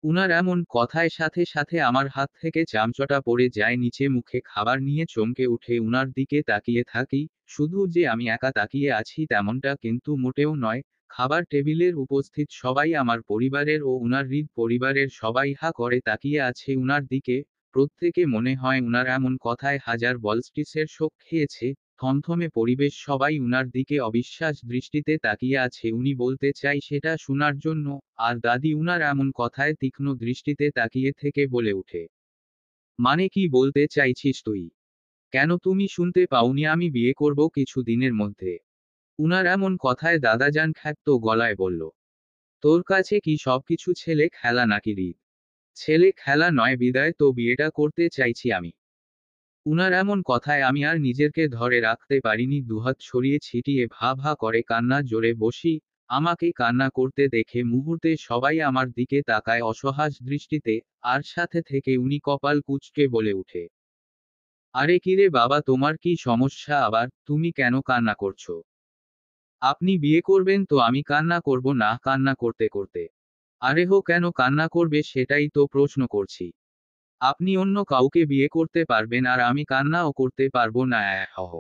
উনার এমন কথায় সাথে সাথে আমার হাত থেকে চামচটা পড়ে যায় নিচে, মুখে খাবার নিয়ে চমকে উঠে উনার দিকে তাকিয়ে থাকি। শুধু যে আমি একা তাকিয়ে আছি তেমনটা কিন্তু মোটেও নয়। খাবার টেবিলের উপস্থিত সবাই, আমার পরিবারের ও উনার হৃদ পরিবারের সবাই হা করে তাকিয়ে আছে উনার দিকে। প্রত্যেকে মনে হয় উনার এমন কথায় হাজার বলস্টিসের শোক খেয়েছে। থমথমে পরিবেশ, সবাই উনার দিকে অবিশ্বাস দৃষ্টিতে তাকিয়ে আছে উনি বলতে চাই সেটা শোনার জন্য। আর দাদি উনার এমন কথায় তীক্ষ্ণ দৃষ্টিতে তাকিয়ে থেকে বলে উঠে, মানে কি বলতে চাইছিস তুই? কেন তুমি শুনতে পাওনি আমি বিয়ে করব কিছু দিনের মধ্যে? উনার এমন কথায় দাদাজান খ্যাক্ত গলায় বলল, তোর কাছে কি সবকিছু ছেলে খেলা নাকি রিত? ছেলে খেলা নয় বিদায়, তো বিয়েটা করতে চাইছি আমি। উনার এমন কথায় আমি আর নিজেকে ধরে রাখতে পারিনি, দুহাত ছড়িয়ে ছিটিয়ে ভা ভা করে কান্না জোরে বসি। আমাকে কান্না করতে দেখে মুহূর্তে সবাই আমার দিকে তাকায় অসহাস দৃষ্টিতে। আর সাথে থেকে উনি কপাল কুঁচকে বলে উঠে, আরে কিরে বাবা, তোমার কি সমস্যা আবার, তুমি কেন কান্না করছো? আপনি বিয়ে করবেন তো আমি কান্না করব না কান্না করতে করতে? আরে হো, কেন কান্না করবে সেটাই তো প্রশ্ন করছি। আপনি অন্য কাউকে বিয়ে করতে পারবেন আর আমি কান্নাও করতে পারবো না? হহ।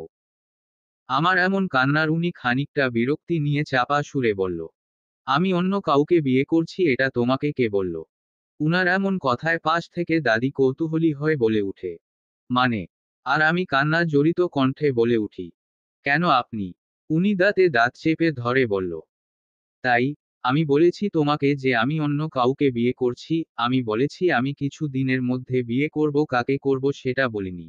আমার এমন কান্নার উনি খানিকটা বিরক্তি নিয়ে চাপা সুরে বলল, আমি অন্য কাউকে বিয়ে করছি এটা তোমাকে কে বলল? উনার এমন কথায় পাশ থেকে দাদি কৌতূহলী হয়ে বলে উঠে, মানে? আর আমি কান্না জড়িত কণ্ঠে বলে উঠি, কেন আপনি? উনি দাঁতে দাঁত চেপে ধরে বলল, তাই? আমি বলেছি তোমাকে যে আমি অন্য কাউকে বিয়ে করছি? আমি বলেছি আমি কিছু দিনের মধ্যে বিয়ে করব, কাকে করব সেটা বলিনি।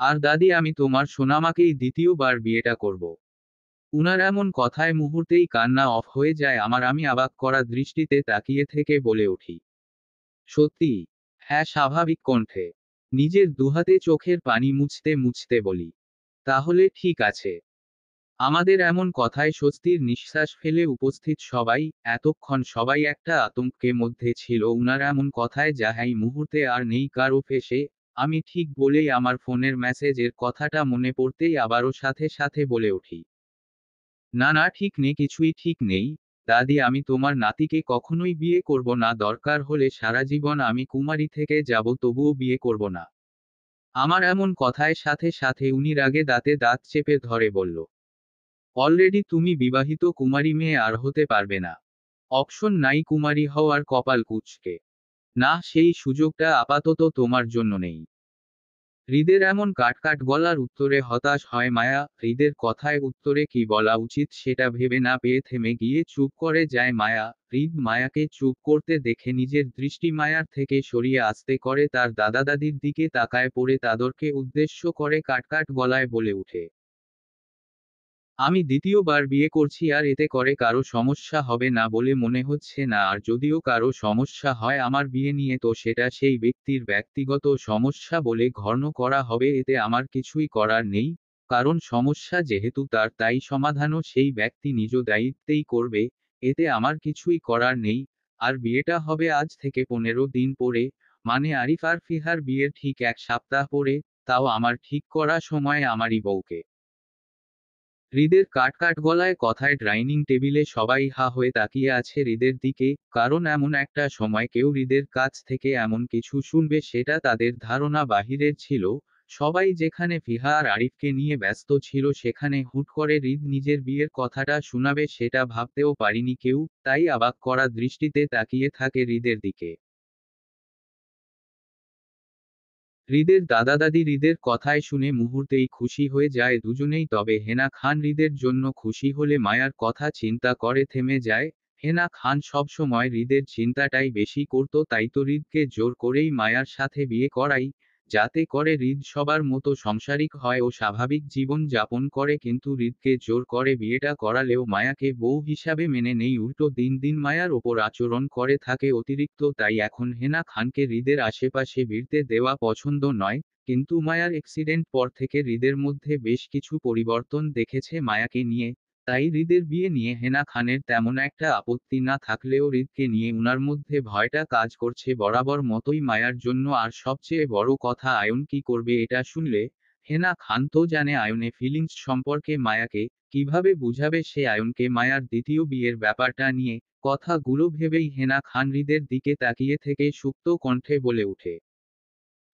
আর দাদি আমি তোমার সোনামাকেই দ্বিতীয়বার বিয়েটা করব। উনার এমন কথায় মুহূর্তেই কান্না অফ হয়ে যায় আমার। আমি অবাক করা দৃষ্টিতে তাকিয়ে থেকে বলে উঠি, সত্যি? হ্যাঁ, স্বাভাবিক কণ্ঠে। নিজের দুহাতে চোখের পানি মুছতে মুছতে বলি, তাহলে ঠিক আছে। আমাদের এমন কথায় স্বস্তির নিঃশ্বাস ফেলে উপস্থিত সবাই। এতক্ষণ সবাই একটা আতঙ্কের মধ্যে ছিল উনার এমন কথায়, যাহাই মুহূর্তে আর নেই কারো ফেসে। আমি ঠিক বলেই আমার ফোনের মেসেজের কথাটা মনে পড়তেই আবারও সাথে সাথে বলে উঠি, না না, ঠিক নেই, কিছুই ঠিক নেই। দাদি আমি তোমার নাতিকে কখনোই বিয়ে করব না, দরকার হলে সারা জীবন আমি কুমারী থেকে যাব তবুও বিয়ে করব না। আমার এমন কথায় সাথে সাথে উনি রাগে দাঁতে দাঁত চেপে ধরে বলল, অলরেডি তুমি বিবাহিত কুমারী মেয়ে, আর হতে পারবে না। অপশন নাই কুমারী হওয়ার, কপাল কুঁচকে। না, সেই সুযোগটা আপাতত তোমার জন্য নেই। হৃদের এমন কাটকাট গলার উত্তরে হতাশ হয় মায়া। হৃদের কথায় উত্তরে কি বলা উচিত সেটা ভেবে না পেয়ে থেমে গিয়ে চুপ করে যায় মায়া। হৃদ মায়াকে চুপ করতে দেখে নিজের দৃষ্টি মায়ার থেকে সরিয়ে আস্তে করে তার দাদা দাদির দিকে তাকায় পড়ে তাদেরকে উদ্দেশ্য করে কাটকাট গলায় বলে উঠে, আমি দ্বিতীয়বার বিয়ে করছি আর এতে করে কারো সমস্যা হবে না বলে মনে হচ্ছে না। আর যদিও কারো সমস্যা হয় আমার বিয়ে নিয়ে, তো সেটা সেই ব্যক্তির ব্যক্তিগত সমস্যা বলে গণ্য করা হবে, এতে আমার কিছুই করার নেই। কারণ সমস্যা যেহেতু তার, তাই সমাধানও সেই ব্যক্তি নিজ দায়িত্বেই করবে। এতে আমার কিছুই করার নেই। আর বিয়েটা হবে আজ থেকে 15 দিন পরে, মানে আরিফ আর ফিহার বিয়ের ঠিক 1 সপ্তাহ পরে। তাও আমার ঠিক করা সময় আমারই বউকে। হৃদের কাটকাট গলায় কথায় ডাইনিং টেবিলে সবাই হা হয়ে তাকিয়ে আছে হৃদের দিকে, কারণ এমন একটা সময় কেউ হৃদের কাছ থেকে এমন কিছু শুনবে সেটা তাদের ধারণা বাহিরের ছিল। সবাই যেখানে ফিহা আর আরিফকে নিয়ে ব্যস্ত ছিল, সেখানে হুট করে হৃদ নিজের বিয়ের কথাটা শোনাবে সেটা ভাবতেও পারিনি কেউ, তাই অবাক করা দৃষ্টিতে তাকিয়ে থাকে হৃদের দিকে। হৃদের দাদা দাদি হৃদের কথায় শুনে মুহূর্তেই খুশি হয়ে যায় দুজনেই, তবে হেনা খান হৃদের জন্য খুশি হলে মায়ার কথা চিন্তা করে থেমে যায়। হেনা খান সবসময় হৃদের চিন্তাটাই বেশি করত, তাই তো হৃদকে জোর করেই মায়ার সাথে বিয়ে করাই, যাতে করে হৃদ সবার মতো সংসারিক হয় ও স্বাভাবিক জীবন যাপন করে। কিন্তু হৃদকে জোর করে বিয়েটা করালেও মায়াকে বউ হিসাবে মেনে নেই, উল্টো দিন দিন মায়ার ওপর আচরণ করে থাকে অতিরিক্ত। তাই এখন হেনা খানকে হৃদের আশেপাশে ভিড়তে দেওয়া পছন্দ নয়। কিন্তু মায়ার অ্যাক্সিডেন্ট পর থেকে হৃদের মধ্যে বেশ কিছু পরিবর্তন দেখেছে মায়াকে নিয়ে। তাই হৃদের বিয়ে নিয়ে হেনা খানের তেমন একটা আপত্তি না থাকলেও হৃদকে নিয়ে উনার মধ্যে ভয়টা কাজ করছে বরাবর মতোই মায়ার জন্য। আর সবচেয়ে বড় কথা, আয়ন কি করবে এটা শুনলে। হেনা খান তো জানে আয়নে ফিলিংস সম্পর্কে, মায়াকে কিভাবে বুঝাবে সে আয়নকে মায়ার দ্বিতীয় বিয়ের ব্যাপারটা নিয়ে। কথাগুলো ভেবেই হেনা খান হৃদের দিকে তাকিয়ে থেকে সুপ্ত কণ্ঠে বলে ওঠে,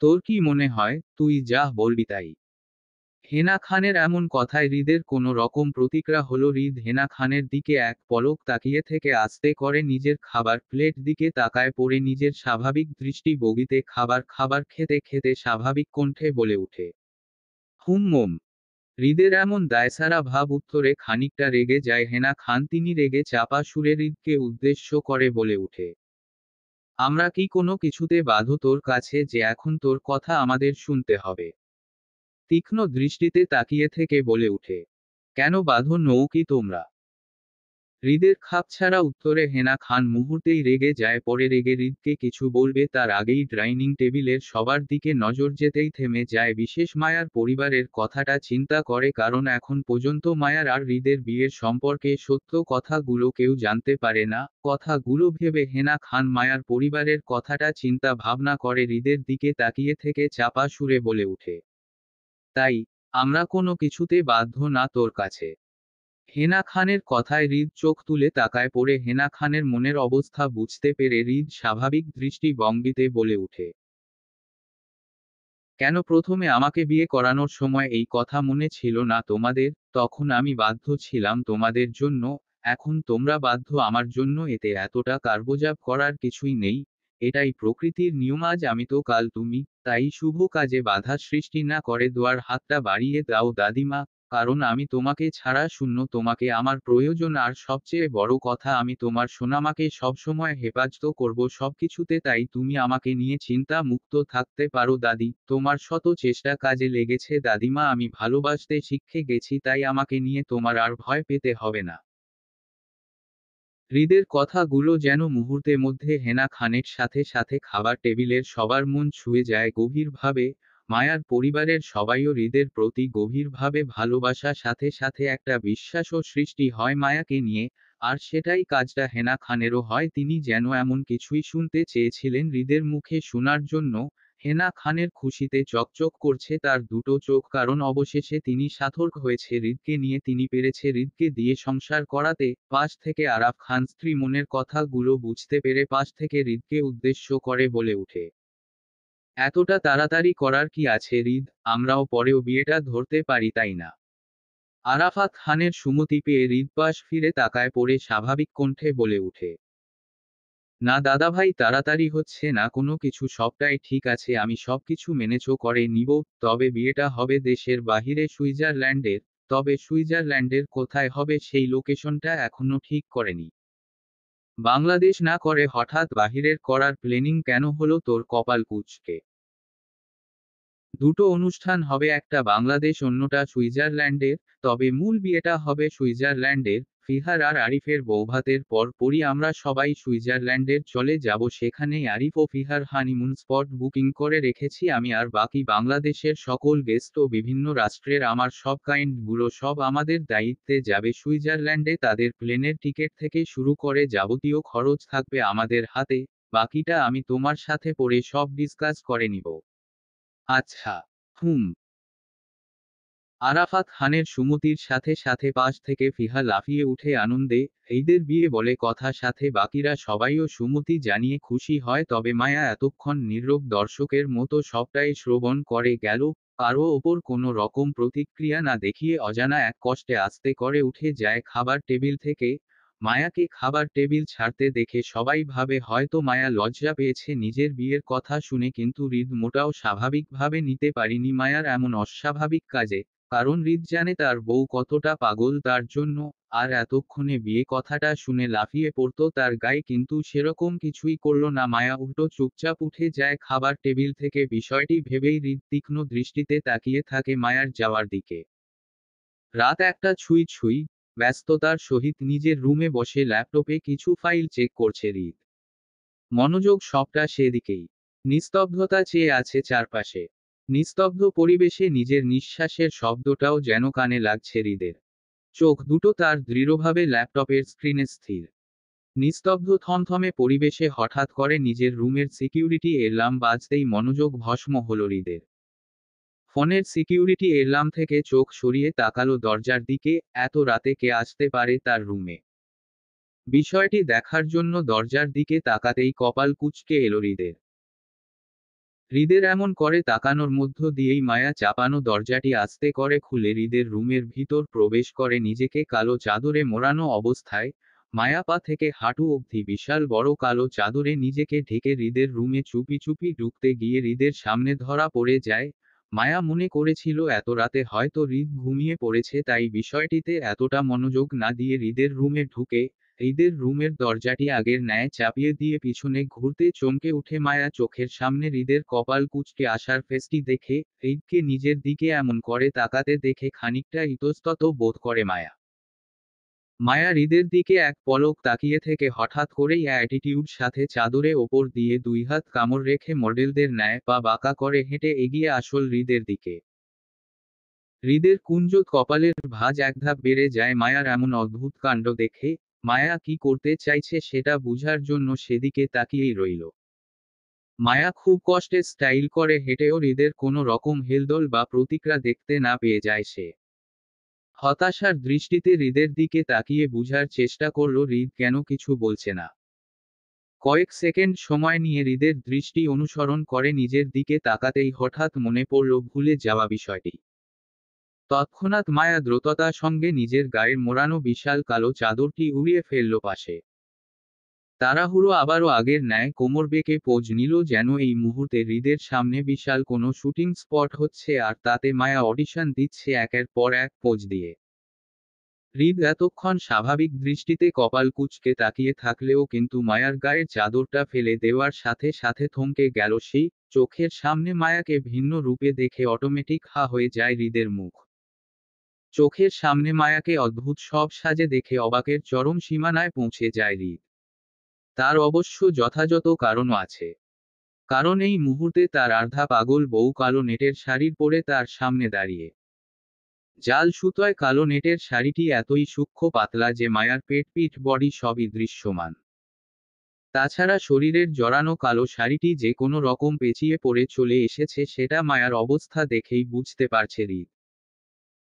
তোর কি মনে হয়, তুই যা বলবি তাই। হেনা খানের এমন কথায় হৃদের কোনো রকম প্রতিক্রিয়া হলো। হৃদ হেনা খানের দিকে এক পলক তাকিয়ে থেকে আস্তে করে নিজের খাবার প্লেট দিকে তাকায় পড়ে নিজের স্বাভাবিক দৃষ্টি বগিতে খাবার খাবার খেতে খেতে স্বাভাবিক কণ্ঠে বলে ওঠে, হুম। হৃদের এমন দায়সারা ভাব উত্তরে খানিকটা রেগে যায় হেনা খান। তিনি রেগে চাপা সুরে হৃদকে উদ্দেশ্য করে বলে ওঠে, আমরা কি কোনো কিছুতে বাধ্য তোর কাছে যে এখন তোর কথা আমাদের শুনতে হবে? তীক্ষ্ণ দৃষ্টিতে তাকিয়ে থেকে বলে ওঠে, কেন বাধ্য নও কি তোমরা? হৃদের খাপছাড়া উত্তরে হেনা খান মুহূর্তেই রেগে যায়। পরে রেগে হৃদকে কিছু বলবে তার আগেই ডাইনিং টেবিলের সবার দিকে নজর যেতেই থেমে যায়। বিশেষ মায়ার পরিবারের কথাটা চিন্তা করে, কারণ এখন পর্যন্ত মায়ার আর হৃদের বিয়ের সম্পর্কে সত্য কথাগুলো কেউ জানতে পারে না। কথাগুলো ভেবে হেনা খান মায়ার পরিবারের কথাটা চিন্তা ভাবনা করে হৃদের দিকে তাকিয়ে থেকে চাপা সুরে বলে ওঠে, তাই আমরা কোনো কিছুতে বাধ্য না তোর কাছে। হেনা খানের কথায় হৃদ চোখ তুলে তাকায় পড়ে হেনা খানের মনের অবস্থা বুঝতে পেরে হৃদ স্বাভাবিক দৃষ্টি ভঙ্গিতে বলে ওঠে, কেন প্রথমে আমাকে বিয়ে করানোর সময় এই কথা মনে ছিল না তোমাদের? তখন আমি বাধ্য ছিলাম তোমাদের জন্য, এখন তোমরা বাধ্য আমার জন্য। এতে এতটা কার্বজাব করার কিছুই নেই, এটাই প্রকৃতির নিয়ম। আজ আমি তো কাল তুমি, তাই শুভ কাজে বাধা সৃষ্টি না করে দোয়ার হাতটা বাড়িয়ে দাও দাদিমা, কারণ আমি তোমাকে ছাড়া শূন্য, তোমাকে আমার প্রয়োজন। আর সবচেয়ে বড় কথা, আমি তোমার সোনামাকে সবসময় হেফাজত করব সবকিছুতে, তাই তুমি আমাকে নিয়ে চিন্তা মুক্ত থাকতে পারো দাদি। তোমার শত চেষ্টা কাজে লেগেছে দাদিমা, আমি ভালোবাসতে শিখে গেছি, তাই আমাকে নিয়ে তোমার আর ভয় পেতে হবে না। হৃদের কথাগুলো যেন মুহূর্তের মধ্যে হেনা খানের সাথে সাথে খাবার টেবিলের সবার মন ছুঁয়ে যায় গভীরভাবে। মায়ার পরিবারের সবাইও হৃদের প্রতি গভীরভাবে ভালোবাসা, সাথে সাথে একটা বিশ্বাসও সৃষ্টি হয় মায়াকে নিয়ে। আর সেটাই কাজটা হেনা খানেরও হয়। তিনি যেন এমন কিছুই শুনতে চেয়েছিলেন হৃদের মুখে শোনার জন্য। হেনা খানের খুশিতে চকচক করছে তার দুটো চোখ, কারণ অবশেষে তিনি সার্থক হয়েছে হৃদকে নিয়ে। তিনি পেরেছে হৃদকে দিয়ে সংসার করাতে। পাশ থেকে আরাফ খান স্ত্রী মনের কথাগুলো বুঝতে পেরে পাশ থেকে হৃদকে উদ্দেশ্য করে বলে ওঠে, এতটা তাড়াতাড়ি করার কি আছে হৃদ, আমরাও পরেও বিয়েটা ধরতে পারি তাই না? আরাফাত খানের সুমতি পেয়ে হৃদ পাশ ফিরে তাকায় পড়ে স্বাভাবিক কণ্ঠে বলে ওঠে, না দাদাভাই, তাড়াতাড়ি হচ্ছে না কোনো কিছু, সবটাই ঠিক আছে, আমি সবকিছু মেনেছো করে নিব। তবে বিয়েটা হবে দেশের বাহিরে, সুইজারল্যান্ডের। তবে সুইজারল্যান্ডের কোথায় হবে সেই লোকেশনটা এখনো ঠিক করেনি। বাংলাদেশ না করে হঠাৎ বাহিরের করার প্ল্যানিং কেন হলো তোর কপাল কুঁচকে? দুটো অনুষ্ঠান হবে, একটা বাংলাদেশ অন্যটা সুইজারল্যান্ডের। তবে মূল বিয়েটা হবে সুইজারল্যান্ডের। ফিহার আর আরিফের বৌভাতের পর পরই আমরা সবাই সুইজারল্যান্ডের চলে যাব, সেখানেই আরিফ ও ফিহার হানিমুন স্পট বুকিং করে রেখেছি আমি। আর বাকি বাংলাদেশের সকল গেস্ট ও বিভিন্ন রাষ্ট্রের আমার সব গুলো সব আমাদের দায়িত্বে যাবে সুইজারল্যান্ডে। তাদের প্লেনের টিকিট থেকে শুরু করে যাবতীয় খরচ থাকবে আমাদের হাতে। বাকিটা আমি তোমার সাথে পরে সব ডিসকাস করে নিব। আচ্ছা। হুম। আরাফাত খানের সুমতির সাথে সাথে পাশ থেকে ফিহা লাফিয়ে উঠে আনন্দে। ঈদের বিয়ে বলে কথা, সাথে বাকিরা সবাইও সুমতি জানিয়ে খুশি হয়। তবে মায়া এতক্ষণ নীরব দর্শকের মতো সবটাই শ্রবণ করে গেল, কারো ওপর কোনো রকম প্রতিক্রিয়া না দেখিয়ে অজানা এক কষ্টে আস্তে করে উঠে যায় খাবার টেবিল থেকে। মায়াকে খাবার টেবিল ছাড়তে দেখে সবাই ভাবে হয়তো মায়া লজ্জা পেয়েছে নিজের বিয়ের কথা শুনে, কিন্তু হৃদ মোটাও স্বাভাবিকভাবে নিতে পারেনি মায়ার এমন অস্বাভাবিক কাজে। কারণ হৃদ জানে তার বউ কতটা পাগল তার জন্য, আর এতক্ষণে বিয়ে কথাটা শুনে লাফিয়ে পড়তো তার গায়ে, কিন্তু সেরকম কিছুই করল না মায়া, উল্টো চুপচাপ উঠে যায় খাবার টেবিল থেকে। বিষয়টি ভেবেই হৃদ তীক্ষ্ণ দৃষ্টিতে তাকিয়ে থাকে মায়ার যাওয়ার দিকে। রাত 1টা ছুঁই ছুঁই। ব্যস্ততার সহিত নিজের রুমে বসে ল্যাপটপে কিছু ফাইল চেক করছে হৃদ। মনোযোগ সবটা সেদিকেই। নিস্তব্ধতা চেয়ে আছে চারপাশে। নিস্তব্ধ পরিবেশে নিজের নিঃশ্বাসের শব্দটাও যেন কানে লাগছে হৃদের। চোখ দুটো তার দৃঢ়ভাবে ল্যাপটপের স্ক্রিনে স্থির। নিস্তব্ধ থমথমে পরিবেশে হঠাৎ করে নিজের রুমের সিকিউরিটি অ্যালার্ম বাজতেই মনোযোগ ভস্ম হলো হৃদের। ফোনের সিকিউরিটি অ্যালার্ম থেকে চোখ সরিয়ে তাকালো দরজার দিকে। এত রাতে কে আসতে পারে তার রুমে? বিষয়টি দেখার জন্য দরজার দিকে তাকাতেই কপাল কুঁচকে এলো হৃদের। হৃদের এমন করে তাকানোর মধ্য দিয়েই মায়া চাপানো দরজাটি আস্তে করে খুলে হৃদের রুমের ভিতর প্রবেশ করে নিজেকে কালো চাদরে মোড়ানো অবস্থায়। মায়া পা থেকে হাঁটু অবধি বিশাল বড় কালো চাদরে নিজেকে ঢেকে হৃদের রুমে চুপি চুপি ঢুকতে গিয়ে হৃদের সামনে ধরা পড়ে যায়। মায়া মনে করেছিল এত রাতে হয়তো হৃদ ঘুমিয়ে পড়েছে, তাই বিষয়টিতে এতটা মনোযোগ না দিয়ে হৃদের রুমে ঢুকে। হৃদের রুমের দরজাটি আগের ন্যায় চাপিয়ে দিয়ে পিছনে ঘুরতে চমকে উঠে মায়া, চোখের সামনে হৃদের কপাল কুঁচকে আসার ফেসটি দেখে। হৃদকে নিজের দিকে এমন করে তাকাতে দেখে খানিকটা ইতস্তত বোধ করে মায়া। মায়া হৃদের দিকে এক পলক তাকিয়ে থেকে হঠাৎ করেই অ্যাটিটিউড সাথে চাদরে ওপর দিয়ে দুই হাত কামড় রেখে মডেলদের ন্যায় পা বাঁকা করে হেঁটে এগিয়ে আসল হৃদের দিকে। হৃদের কুঞ্জত কপালের ভাঁজ একধাপ বেড়ে যায় মায়ার এমন অদ্ভুত কাণ্ড দেখে। মায়া কি করতে চাইছে সেটা বুঝার জন্য সেদিকে তাকিয়েই রইল। মায়া খুব কষ্টে স্টাইল করে হেঁটেও হৃদের কোনো রকম হেলদোল বা প্রতিক্রিয়া দেখতে না পেয়ে যায় সে। হতাশার দৃষ্টিতে হৃদের দিকে তাকিয়ে বুঝার চেষ্টা করল হৃদ কেন কিছু বলছে না। কয়েক সেকেন্ড সময় নিয়ে হৃদের দৃষ্টি অনুসরণ করে নিজের দিকে তাকাতেই হঠাৎ মনে পড়ল ভুলে যাওয়া বিষয়টি। তৎক্ষণাৎ মায়া দ্রুততার সঙ্গে নিজের গায়ের মোড়ানো বিশাল কালো চাদরটি উড়িয়ে ফেলল পাশে। তাড়াহুড়ো আবারও আগের ন্যায় কোমর বেঁকে পোজ নিল, যেন এই মুহূর্তে হৃদের সামনে বিশাল কোনো শুটিং স্পট হচ্ছে আর তাতে মায়া অডিশন দিচ্ছে একের পর এক পোজ দিয়ে। হৃদ এতক্ষণ স্বাভাবিক দৃষ্টিতে কপাল কুঁচকে তাকিয়ে থাকলেও কিন্তু মায়ার গায়ের চাদরটা ফেলে দেওয়ার সাথে সাথে থমকে গেল সেই। চোখের সামনে মায়াকে ভিন্ন রূপে দেখে অটোমেটিক হা হয়ে যায় হৃদের মুখ। চোখের সামনে মায়াকে অদ্ভুত সব সাজে দেখে অবাকের চরম সীমানায় পৌঁছে যায় হৃদ। তার অবশ্য যথাযথ কারণও আছে। কারণ এই মুহূর্তে তার আর্ধা পাগল বউ কালো নেটের শাড়ির পরে তার সামনে দাঁড়িয়ে। জাল সুতোয় কালো নেটের শাড়িটি এতই সূক্ষ্ম পাতলা যে মায়ার পেট পিঠ বডি সবই দৃশ্যমান। তাছাড়া শরীরের জড়ানো কালো শাড়িটি যে কোনো রকম পেঁচিয়ে পড়ে চলে এসেছে সেটা মায়ার অবস্থা দেখেই বুঝতে পারছে হৃদ।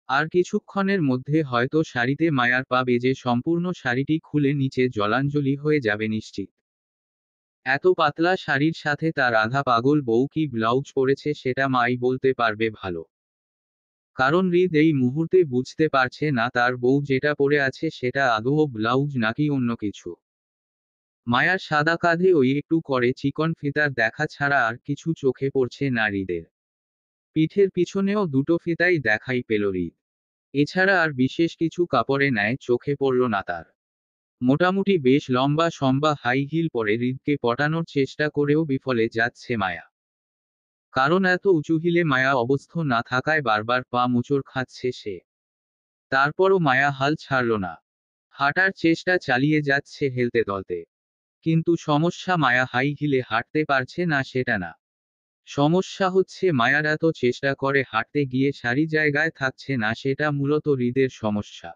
আর কিছুক্ষণের মধ্যে হয়তো শাড়িতে মায়ার পা বেজে সম্পূর্ণ শাড়িটি খুলে নিচে জলাঞ্জলি হয়ে যাবে নিশ্চিত। এত পাতলা শাড়ির সাথে তার আধা পাগল বউ কি ব্লাউজ পরেছে সেটা মাই বলতে পারবে ভালো। কারণ হৃদ এই মুহূর্তে বুঝতে পারছে না তার বউ যেটা পরে আছে সেটা আদৌ ব্লাউজ নাকি অন্য কিছু। মায়ার সাদা কাঁধে ওই একটু করে চিকন ফিতার দেখা ছাড়া আর কিছু চোখে পড়ছে না হৃদের। পিঠের পিছনেও দুটো ফিতাই দেখাই পেল হৃদ। এছাড়া আর বিশেষ কিছু কাপড়ে নেয় চোখে পড়ল না তার। মোটামুটি বেশ লম্বা সম্বা হাই হিল পরে হৃদকে পটানোর চেষ্টা করেও বিফলে যাচ্ছে মায়া। কারণ এত উঁচু হিলে মায়া অবস্থ না থাকায় বারবার পা মোচড় খাচ্ছে সে। তারপরও মায়া হাল ছাড়ল না। হাঁটার চেষ্টা চালিয়ে যাচ্ছে হেলতে দলতে। কিন্তু সমস্যা মায়া হাই হিলে হাঁটতে পারছে না সেটা না। সমস্যা হচ্ছে মায়ার এত চেষ্টা করে হাঁটতে গিয়ে সারি জায়গায় থাকছে না, সেটা মূলত হৃদের সমস্যা।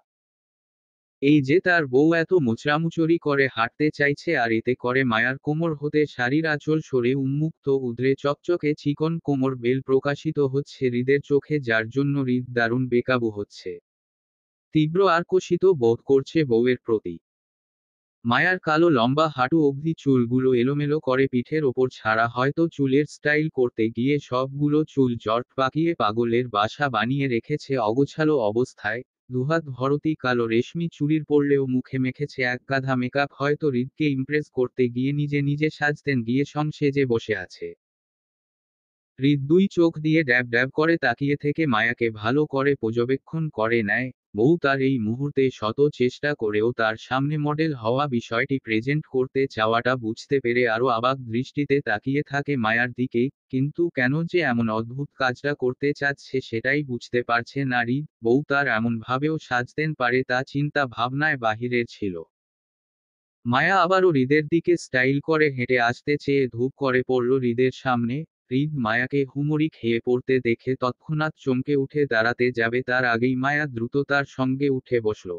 এই যে তার বউ এত মোচড়ামুচড়ি করে হাঁটতে চাইছে আর এতে করে মায়ার কোমর হতে শাড়ির আঁচল সরে উন্মুক্ত উদ্রে চকচকে চিকন কোমর বেল প্রকাশিত হচ্ছে হৃদের চোখে, যার জন্য হৃদ দারুণ বেকাবু হচ্ছে। তীব্র আকর্ষিত বোধ করছে বউয়ের প্রতি। মায়ার কালো লম্বা হাঁটু অবধি চুলগুলো এলোমেলো করে পিঠের ওপর ছাড়া, হয়তো চুলের স্টাইল করতে গিয়ে সবগুলো চুল জট পাকিয়ে পাগলের বাসা বানিয়ে রেখেছে অগোছালো অবস্থায়। দুহাত ভর্তি কালো রেশমি চুড়ির পরলেও মুখে মেখেছে এক গাধা মেকআপ, হয়তো হৃদকে ইমপ্রেস করতে গিয়ে নিজে নিজে সাজতেন গিয়ে সেজে বসে আছে। হৃদ দুই চোখ দিয়ে ড্যাব ড্যাব করে তাকিয়ে থেকে মায়াকে ভালো করে পর্যবেক্ষণ করে নেয়। বউ তার এই মুহূর্তে শত চেষ্টা করেও তার সামনে মডেল হওয়া বিষয়টি প্রেজেন্ট করতে চাওয়াটা বুঝতে পেরে আরো অবাক দৃষ্টিতে তাকিয়ে থাকে মায়ার দিকে, কিন্তু কেন যে এমন অদ্ভুত কাজটা করতে চাচ্ছে সেটাই বুঝতে পারছে না হৃদ। বউ তার এমন ভাবেও সাজতেন পারে তা চিন্তা ভাবনায় বাহিরের ছিল। মায়া আবারও হৃদের দিকে স্টাইল করে হেঁটে আসতে চেয়ে ধূপ করে পড়ল হৃদের সামনে। হৃদ মায়াকে হুমড়ি খেয়ে পড়তে দেখে তৎক্ষণাৎ চমকে উঠে দাঁড়াতে যাবে, তার আগেই মায়া দ্রুত তার সঙ্গে উঠে বসল।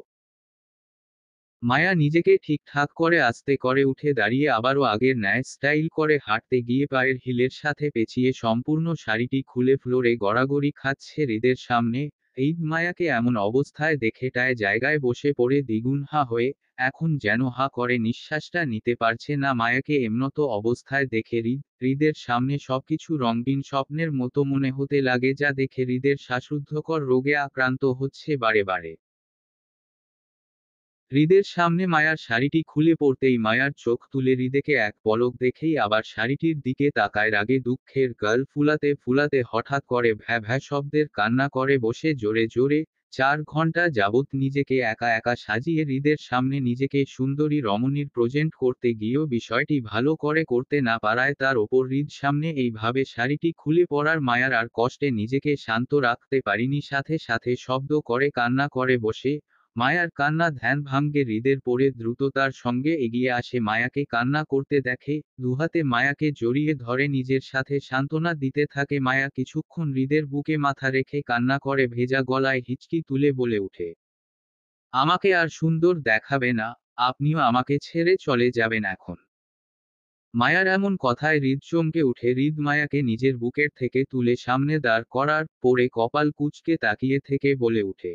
মায়া নিজেকে ঠিকঠাক করে আস্তে করে উঠে দাঁড়িয়ে আবারও আগের ন্যায় স্টাইল করে হাঁটতে গিয়ে পায়ের হিলের সাথে পেঁচিয়ে সম্পূর্ণ শাড়িটি খুলে ফ্লোরে গড়াগড়ি খাচ্ছে হৃদের সামনে। এই মায়াকে এমন অবস্থায় দেখে টায় জায়গায় বসে পড়ে দ্বিগুণ হা হয়ে, এখন যেন হা করে নিঃশ্বাসটা নিতে পারছে না। মায়াকে এমনত অবস্থায় দেখে হৃদের সামনে সবকিছু রঙিন স্বপ্নের মতো মনে হতে লাগে, যা দেখে হৃদের শ্বাসরুদ্ধকর রোগে আক্রান্ত হচ্ছে বারে বারে। হৃদের সামনে মায়ার শাড়িটি খুলে পড়তেই মায়ার চোখ তুলে হৃদেকে এক পলক দেখেই আবার শাড়িটির দিকে তাকায়, রাগে দুঃখের গাল ফুলাতে ফুলাতে হঠাৎ করে ভ্যা ভ্যা শব্দের কান্না করে বসে জোরে জোরে। 4 ঘন্টা যাবৎ নিজেকে একা একা সাজিয়ে হৃদের সামনে নিজেকে সুন্দরী রমণীর প্রেজেন্ট করতে গিয়েও বিষয়টি ভালো করে করতে না পারায় তার ওপর হৃদ সামনে এইভাবে শাড়িটি খুলে পড়ার মায়ার আর কষ্টে নিজেকে শান্ত রাখতে পারিনি, সাথে সাথে শব্দ করে কান্না করে বসে। মায়ার কান্না ধ্যান ভাঙ্গে হৃদের পড়ে দ্রুত তার সঙ্গে এগিয়ে আসে, মায়াকে কান্না করতে দেখে দুহাতে মায়াকে জড়িয়ে ধরে নিজের সাথে সান্ত্বনা দিতে থাকে। মায়া কিছুক্ষণ হৃদের বুকে মাথা রেখে কান্না করে ভেজা গলায় হিচকি তুলে বলে উঠে, আমাকে আর সুন্দর দেখাবে না, আপনিও আমাকে ছেড়ে চলে যাবেন এখন। মায়ার এমন কথায় হৃদ চমকে উঠে হৃদ মায়াকে নিজের বুকের থেকে তুলে সামনে দাঁড় করার পরে কপাল কুঁচকে তাকিয়ে থেকে বলে উঠে,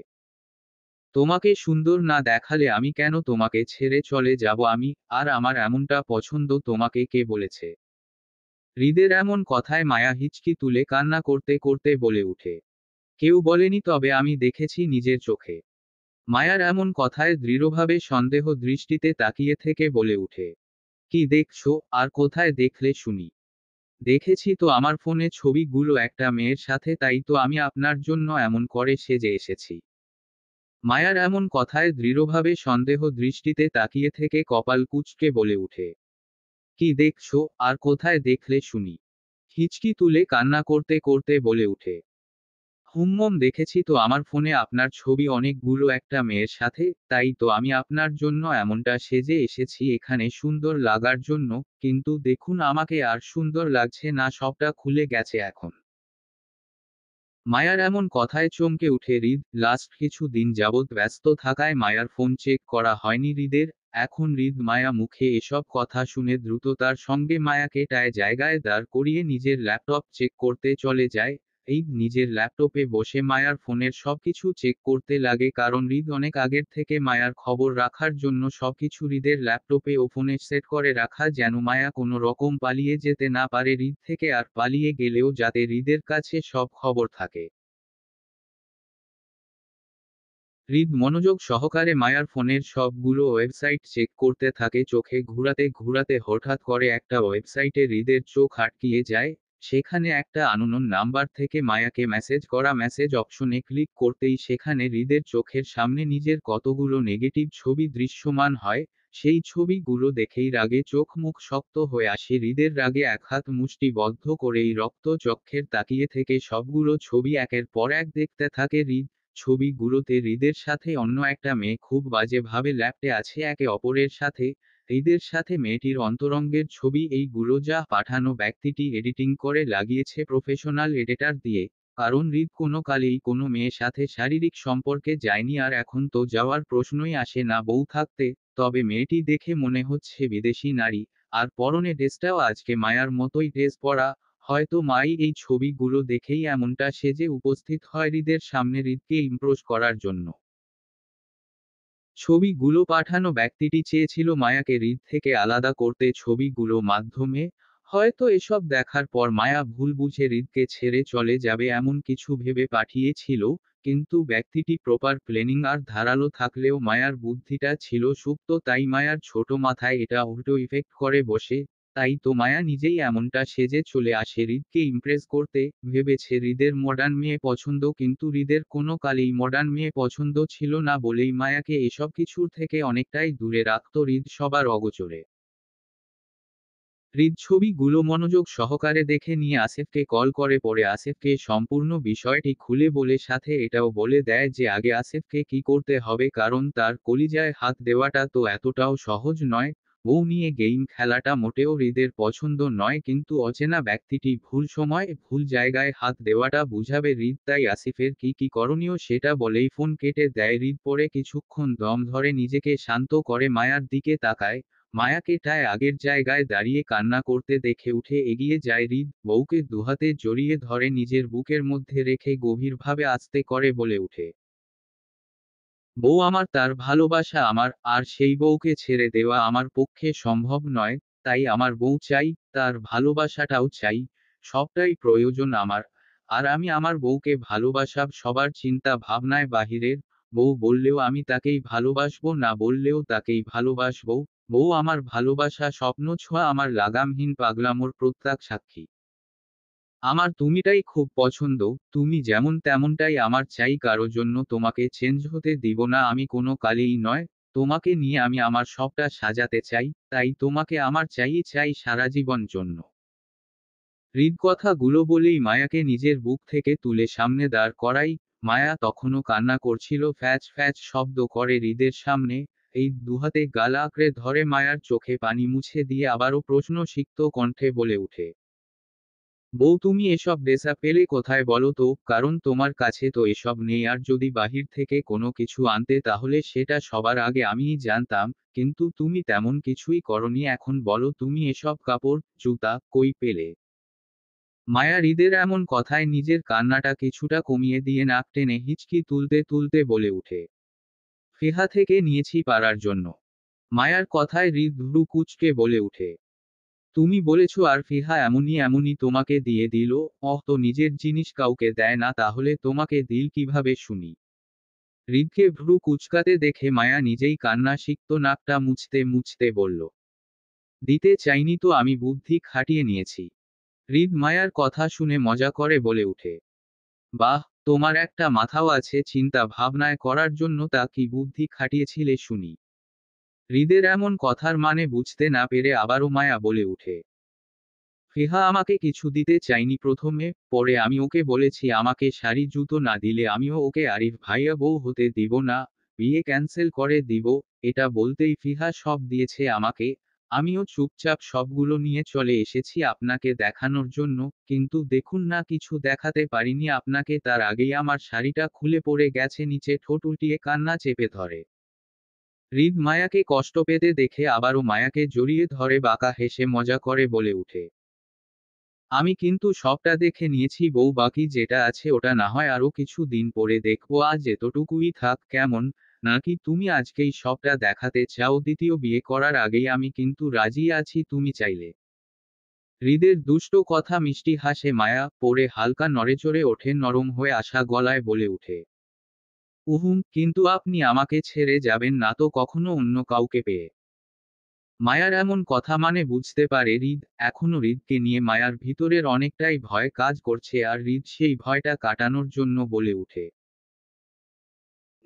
তোমাকে সুন্দর না দেখালে আমি কেন তোমাকে ছেড়ে চলে যাব, আমি আর আমার এমনটা পছন্দ তোমাকে কে বলেছে? হৃদের এমন কথায় মায়া হিচকি তুলে কান্না করতে করতে বলে উঠে, কেউ বলেনি, তবে আমি দেখেছি নিজের চোখে। মায়ার এমন কথায় দৃঢ়ভাবে সন্দেহ দৃষ্টিতে তাকিয়ে থেকে বলে উঠে, কি দেখছো, আর কোথায় দেখলে শুনি? দেখেছি তো আমার ফোনে ছবিগুলো একটা মেয়ের সাথে, তাই তো আমি আপনার জন্য এমন করে সেজে এসেছি। মায়ার এমন কথায় দৃঢ়ভাবে সন্দেহ দৃষ্টিতে তাকিয়ে থেকে কপাল কুঁচকে বলে উঠে, কি দেখছো, আর কোথায় দেখলে শুনি? হিচকি তুলে কান্না করতে করতে বলে উঠে, হুম্মম দেখেছি তো আমার ফোনে আপনার ছবি অনেকগুলো একটা মেয়ের সাথে, তাই তো আমি আপনার জন্য এমনটা সেজে এসেছি এখানে সুন্দর লাগার জন্য। কিন্তু দেখুন আমাকে আর সুন্দর লাগছে না, সবটা খুলে গেছে এখন। মায়ার এমন কথায় চমকে উঠে হৃদ। লাস্ট কিছু দিন যাবৎ ব্যস্ত থাকায় মায়ার ফোন চেক করা হয়নি হৃদের। এখন হৃদ মায়া মুখে এসব কথা শুনে দ্রুত তার সঙ্গে মায়াকে টায় জায়গায় দাঁড় করিয়ে নিজের ল্যাপটপ চেক করতে চলে যায়। এই নিজের ল্যাপটপে বসে মায়ার ফোনের সবকিছু চেক করতে লাগে, কারণ হৃদ অনেক আগের থেকে মায়ার খবর রাখার জন্য সবকিছু হৃদের ল্যাপটপে ও ফোনে সেট করে রাখা, যেন মায়া কোনো রকম পালিয়ে যেতে না পারে হৃদ থেকে, আর পালিয়ে গেলেও যাতে হৃদের কাছে সব খবর থাকে। হৃদ মনোযোগ সহকারে মায়ার ফোনের সবগুলো ওয়েবসাইট চেক করতে থাকে, চোখে ঘুরাতে ঘুরাতে হঠাৎ করে একটা ওয়েবসাইটে হৃদের চোখ আটকিয়ে যায়। সেখানে একটা আননোন নাম্বার থেকে মায়াকে মেসেজ করা, মেসেজ অপশনে ক্লিক করতেই সেখানে হৃদের চোখের সামনে নিজের কতগুলো নেগেটিভ ছবি দৃশ্যমান হয়। সেই ছবিগুলো দেখেই রাগে চোখ মুখ শক্ত হয়ে আসে হৃদের, রাগে এক হাত মুষ্টি বদ্ধ করেই রক্ত চক্ষের তাকিয়ে থেকে সবগুলো ছবি একের পর এক দেখতে থাকে হৃদ। ছবিগুলোতে হৃদের সাথে অন্য একটা মেয়ে খুব বাজে ভাবে ল্যাপটে আছে একে অপরের সাথে। হৃদের সাথে মেয়েটির অন্তরঙ্গের ছবি, এইগুলো যা পাঠানো ব্যক্তিটি এডিটিং করে লাগিয়েছে প্রফেশনাল এডিটার দিয়ে। কারণ হৃদ কোনো কালেই কোনো মেয়ের সাথে শারীরিক সম্পর্কে যায়নি, আর এখন তো যাওয়ার প্রশ্নই আসে না বউ থাকতে। তবে মেয়েটি দেখে মনে হচ্ছে বিদেশি নারী, আর পরনে ড্রেসটাও আজকে মায়ার মতোই ড্রেস পরা। হয়তো মাই এই ছবিগুলো দেখেই এমনটা সেজে উপস্থিত হয় হৃদের সামনে হৃদকে ইমপ্রেস করার জন্য। ছবিগুলো পাঠানো ব্যক্তিটি চেয়েছিল মায়াকে হৃদ থেকে আলাদা করতে ছবিগুলো মাধ্যমে, হয়তো এসব দেখার পর মায়া ভুল বুঝে হৃদকে ছেড়ে চলে যাবে এমন কিছু ভেবে পাঠিয়েছিল, কিন্তু ব্যক্তিটি প্রপার প্ল্যানিং আর ধারালো থাকলেও মায়ার বুদ্ধিটা ছিল সুপ্ত, তাই মায়ার ছোট মাথায় এটা উল্টো ইফেক্ট করে বসে। তাই তো মায়া নিজেই এমনটা সেজে চলে আসে হৃদকে ইমপ্রেস করতে। ভেবেছে হৃদের মডার্ন মেয়ে পছন্দ, কিন্তু হৃদের কোনো কালেই মডার্ন মেয়ে পছন্দ ছিল না বলেই মায়াকে এসব কিছুর থেকে অনেকটাই দূরে রাখত হৃদ সবার অগোচরে। হৃদ ছবিগুলো মনোযোগ সহকারে দেখে নিয়ে আসিফকে কল করে, পরে আসিফকে সম্পূর্ণ বিষয়টি খুলে বলে সাথে এটাও বলে দেয় যে আগে আসিফকে কি করতে হবে, কারণ তার কলিজায় হাত দেওয়াটা তো এতটাও সহজ নয়। বউ নিয়ে গেম খেলাটা মোটেও হৃদের পছন্দ নয়, কিন্তু অচেনা ব্যক্তিটি ভুল সময় ভুল জায়গায় হাত দেওয়াটা বুঝাবে হৃদ, তাই আসিফের কি কি করণীয় সেটা বলেই ফোন কেটে দেয় হৃদ। পরে কিছুক্ষণ দম ধরে নিজেকে শান্ত করে মায়ার দিকে তাকায়। মায়াকে টায় আগের জায়গায় দাঁড়িয়ে কান্না করতে দেখে উঠে এগিয়ে যায় হৃদ, বউকে দুহাতে জড়িয়ে ধরে নিজের বুকের মধ্যে রেখে গভীরভাবে আস্তে করে বলে উঠে, বউ আমার, তার ভালোবাসা আমার, আর সেই বউকে ছেড়ে দেওয়া আমার পক্ষে সম্ভব নয়। তাই আমার বউ চাই, তার ভালোবাসাটাও চাই, সবটাই প্রয়োজন আমার। আর আমি আমার বউকে ভালোবাসাব, সবার চিন্তা ভাবনায় বাহিরের। বউ বললেও আমি তাকেই ভালোবাসবো, না বললেও তাকেই ভালোবাসবো। বউ আমার ভালোবাসা, স্বপ্ন ছোঁয়া, আমার লাগামহীন পাগলামোর প্রত্যক্ষ সাক্ষী। আমার তুমিটাই খুব পছন্দ, তুমি যেমন তেমনটাই আমার চাই, কারো জন্য তোমাকে চেঞ্জ হতে দিব না আমি কোনো কালেই নয়। তোমাকে নিয়ে আমি আমার সবটা সাজাতে চাই, তাই তোমাকে আমার চাই চাই সারা জীবন জন্য। হৃদকথাগুলো বলেই মায়াকে নিজের বুক থেকে তুলে সামনে দাঁড় করাই। মায়া তখনও কান্না করছিল, ফ্যাচ ফ্যাচ শব্দ করে হৃদের সামনে। এই দুহাতে গাল আঁকড়ে ধরে মায়ার চোখে পানি মুছে দিয়ে আবারও প্রশ্ন সিক্ত কণ্ঠে বলে উঠে, বউ তুমি এসব ডেসা পেলে কোথায় বলো তো, কারণ তোমার কাছে তো এসব নেই, আর যদি বাহির থেকে কোনো কিছু আনতে তাহলে সেটা সবার আগে আমিই জানতাম। কিন্তু তুমি তেমন কিছুই করনি, এখন বলো তুমি এসব কাপড় জুতা কই পেলে। মায়া হৃদের এমন কথায় নিজের কান্নাটা কিছুটা কমিয়ে দিয়ে নাক টেনে হিচকি তুলতে তুলতে বলে উঠে, ফিহা থেকে নিয়েছি পারার জন্য। মায়ার কথায় হৃদ ভ্রু কুঁচকে বলে উঠে, তুমি বলেছ আর ফিহা এমনই এমনই তোমাকে দিয়ে দিল। তো নিজের জিনিস কাউকে দেয় না, তাহলে তোমাকে দিল কিভাবে শুনি। হৃদকে ভ্রু কুঁচকাতে দেখে মায়া নিজেই কান্না সিক্ত নাকটা মুছতে মুছতে বলল, দিতে চাইনি তো, আমি বুদ্ধি খাটিয়ে নিয়েছি। হৃদ মায়ার কথা শুনে মজা করে বলে উঠে, বাহ, তোমার একটা মাথাও আছে চিন্তা ভাবনায় করার জন্য, তা কি বুদ্ধি খাটিয়েছিলে শুনি। হৃদের এমন কথার মানে বুঝতে না পেরে আবারও মায়া বলে উঠে, ফিহা আমাকে কিছু দিতে চাইনি প্রথমে, পরে আমি ওকে বলেছি আমাকে শাড়ি জুতো না দিলে আমিও ওকে আরিফ ভাইয়া বউ হতে দিব না, বিয়ে ক্যান্সেল করে দিব। এটা বলতেই ফিহা সব দিয়েছে আমাকে। আমিও চুপচাপ সবগুলো নিয়ে চলে এসেছি আপনাকে দেখানোর জন্য, কিন্তু দেখুন না কিছু দেখাতে পারিনি আপনাকে, তার আগেই আমার শাড়িটা খুলে পড়ে গেছে নিচে, ঠোঁট উল্টিয়ে কান্না চেপে ধরে। হৃদ মায়াকে কষ্ট পেতে দেখে আবারও মায়াকে জড়িয়ে ধরে বাঁকা হেসে মজা করে বলে উঠে, আমি কিন্তু সবটা দেখে নিয়েছি বউ, বাকি যেটা আছে ওটা না হয় আরো কিছু দিন পরে দেখবো, আজ এতটুকুই থাক কেমন। নাকি তুমি আজকেই সবটা দেখাতে চাও, দ্বিতীয় বিয়ে করার আগেই আমি কিন্তু রাজি আছি তুমি চাইলে। হৃদের দুষ্ট কথা মিষ্টি হাসে মায়া, পরে হালকা নড়েচড়ে ওঠে, নরম হয়ে আসা গলায় বলে উঠে, উহুম, কিন্তু আপনি আমাকে ছেড়ে যাবেন না তো কখনো অন্য কাউকে পেয়ে। মায়ার এমন কথা মানে বুঝতে পারে হৃদ, এখনো হৃদকে নিয়ে মায়ার ভিতরের অনেকটাই ভয় কাজ করছে, আর হৃদ সেই ভয়টা কাটানোর জন্য বলে উঠে,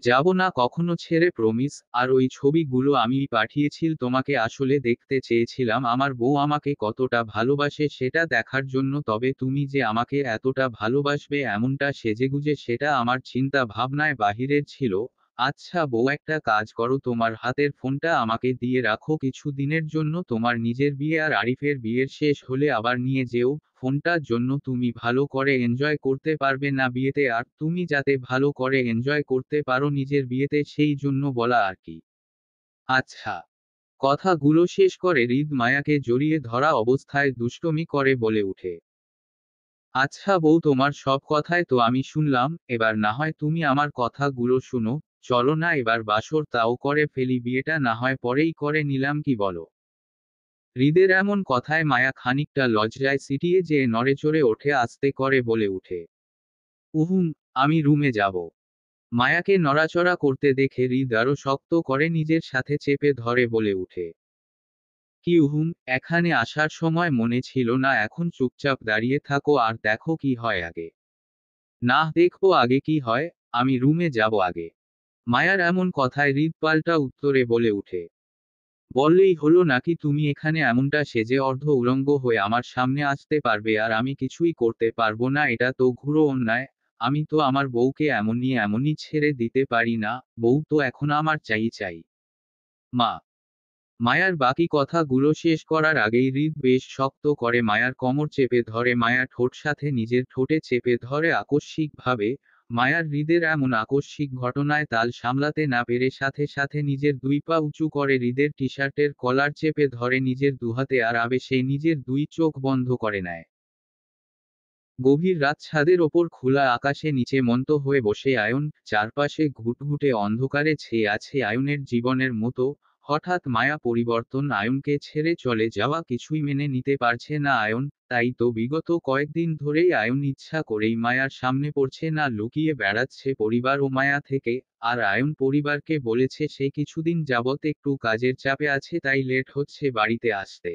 যাব না কখনো ছেড়ে, প্রমিস। আর ওই ছবিগুলো আমি পাঠিয়েছিল তোমাকে, আসলে দেখতে চেয়েছিলাম আমার বউ আমাকে কতটা ভালোবাসে সেটা দেখার জন্য, তবে তুমি যে আমাকে এতটা ভালোবাসবে এমনটা সেজেগুজে সেটা আমার চিন্তা ভাবনায় বাহিরের ছিল। আচ্ছা বউ, একটা কাজ করো, তোমার হাতের ফোনটা আমাকে দিয়ে রাখো কিছু দিনের জন্য, তোমার নিজের বিয়ে আর আরিফের বিয়ের শেষ হলে আবার নিয়ে যেও। ফোনটার জন্য তুমি ভালো করে এনজয় করতে পারবে না বিয়েতে, আর তুমি যাতে ভালো করে এনজয় করতে পারো নিজের বিয়েতে সেই জন্য বলা আর কি। আচ্ছা। কথাগুলো শেষ করে হৃদ মায়াকে জড়িয়ে ধরা অবস্থায় দুষ্টুমি করে বলে উঠে, আচ্ছা বউ, তোমার সব কথাই তো আমি শুনলাম, এবার না হয় তুমি আমার কথাগুলো শুনো। চলো না এবার বাসর তাও করে ফেলি, বিয়েটা না হয় পরেই করে নিলাম, কি বলো। হৃদের এমন কথায় মায়া খানিকটা লজ্জায় সিটিয়ে যেয়ে নড়েচড়ে ওঠে, আস্তে করে বলে উঠে, উহুম, আমি রুমে যাব। মায়াকে নড়াচড়া করতে দেখে হৃদ আরো শক্ত করে নিজের সাথে চেপে ধরে বলে উঠে, কি উহুম, এখানে আসার সময় মনে ছিল না? এখন চুপচাপ দাঁড়িয়ে থাকো আর দেখো কি হয় আগে। না, দেখবো আগে কি হয়, আমি রুমে যাব আগে। মায়ার এমন কথায় হৃদ পাল্টা উত্তরে বলে উঠে, বললেই হলো নাকি তুমি এখানে এমনটা সেজে অর্ধ উলঙ্গ হয়ে আমার সামনে আসতে পারবে আর আমি কিছুই করতে পারবো না? এটা তো ঘুরো অন্যায়। আমি তো আমার বউকে এমনই এমনই ছেড়ে দিতে পারি না। বউ তো এখন আমার চাই চাই। মা। মায়ার বাকি কথাগুলো শেষ করার আগেই হৃদ বেশ শক্ত করে মায়ার কোমর চেপে ধরে, মায়ার ঠোঁট সাথে নিজের ঠোঁটে চেপে ধরে আকস্মিকভাবে। মায়ার হৃদের এমন আকস্মিক ঘটনায় তাল সামলাতে না পেরে সাথে সাথে নিজের দুই পা উঁচু করে হৃদের টি শার্টের কলার চেপে ধরে নিজের দুহাতে আর আবেশে নিজের দুই চোখ বন্ধ করে নেয়। গভীর রাত, ছাদের ওপর খোলা আকাশে নিচে মন্ত হয়ে বসে আয়ন, চারপাশে ঘুটঘুটে অন্ধকারে ছেয়ে আছে আয়নের জীবনের মতো। হঠাৎ মায়া পরিবর্তন, আয়নকে ছেড়ে চলে যাওয়া কিছুই মেনে নিতে পারছে না আয়ন। তাই তো বিগত কয়েকদিন ধরেই আয়ন ইচ্ছা করেই মায়ার সামনে পড়ছে না, লুকিয়ে বেড়াচ্ছে পরিবার ও মায়া থেকে। আর আয়ন পরিবারকে বলেছে সে কিছুদিন যাবত একটু কাজের চাপে আছে, তাই লেট হচ্ছে বাড়িতে আসতে।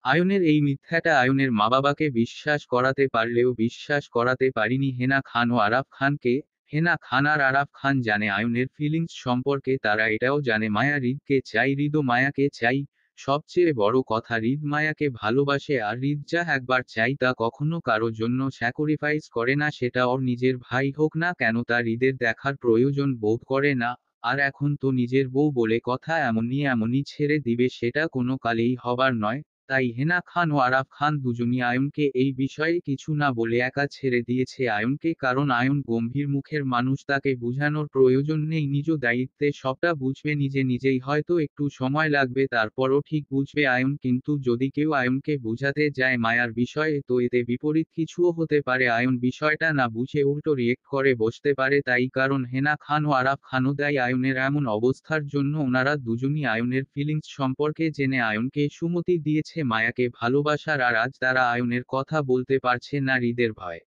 আয়নের এই মিথ্যাটা আয়নের মা-বাবাকে বিশ্বাস করাতে পারলেও বিশ্বাস করাতে পারিনি হেনা খান ও আরাফ খানকে। হেনা খান আর আরাফ খান জানে আয়নের ফিলিংস সম্পর্কে, তারা এটাও জানে মায়া হৃদকে চাই, হৃদও মায়াকে চাই। সবচেয়ে বড় কথা, হৃদ মায়াকে ভালোবাসে আর হৃদ যা একবার চাই তা কখনো কারো জন্য স্যাক্রিফাইস করে না, সেটা ওর নিজের ভাই হোক না কেন তা হৃদের দেখার প্রয়োজন বোধ করে না। আর এখন তো নিজের বউ বলে কথা, এমনই এমনই ছেড়ে দিবে সেটা কোনো কালেই হবার নয়। তাই হেনা খান ও আরাফ খান দুজনই আয়নকে এই বিষয়ে কিছু না বলে একা ছেড়ে দিয়েছে আয়নকে, কারণ আয়ন গম্ভীর মুখের মানুষ, তাকে বুঝানোর প্রয়োজন নেই, নিজ দায়িত্বে সবটা বুঝবে নিজে নিজেই। হয়তো একটু সময় লাগবে, তারপরও ঠিক বুঝবে আয়ন। কিন্তু যদি কেউ আয়নকে বুঝাতে যায় মায়ার বিষয়ে, তো এতে বিপরীত কিছুও হতে পারে, আয়ন বিষয়টা না বুঝে উল্টো রিয়েক্ট করে বসতে পারে। তাই কারণ হেনা খান ও আরাফ খানও দায়ী আয়নের এমন অবস্থার জন্য। ওনারা দুজনই আয়নের ফিলিংস সম্পর্কে জেনে আয়নকে সুমতি দিয়েছে মায়াকে ভালোবাসার, আর আজ তারা আয়নের কথা বলতে পারছে না হৃদের ভয়।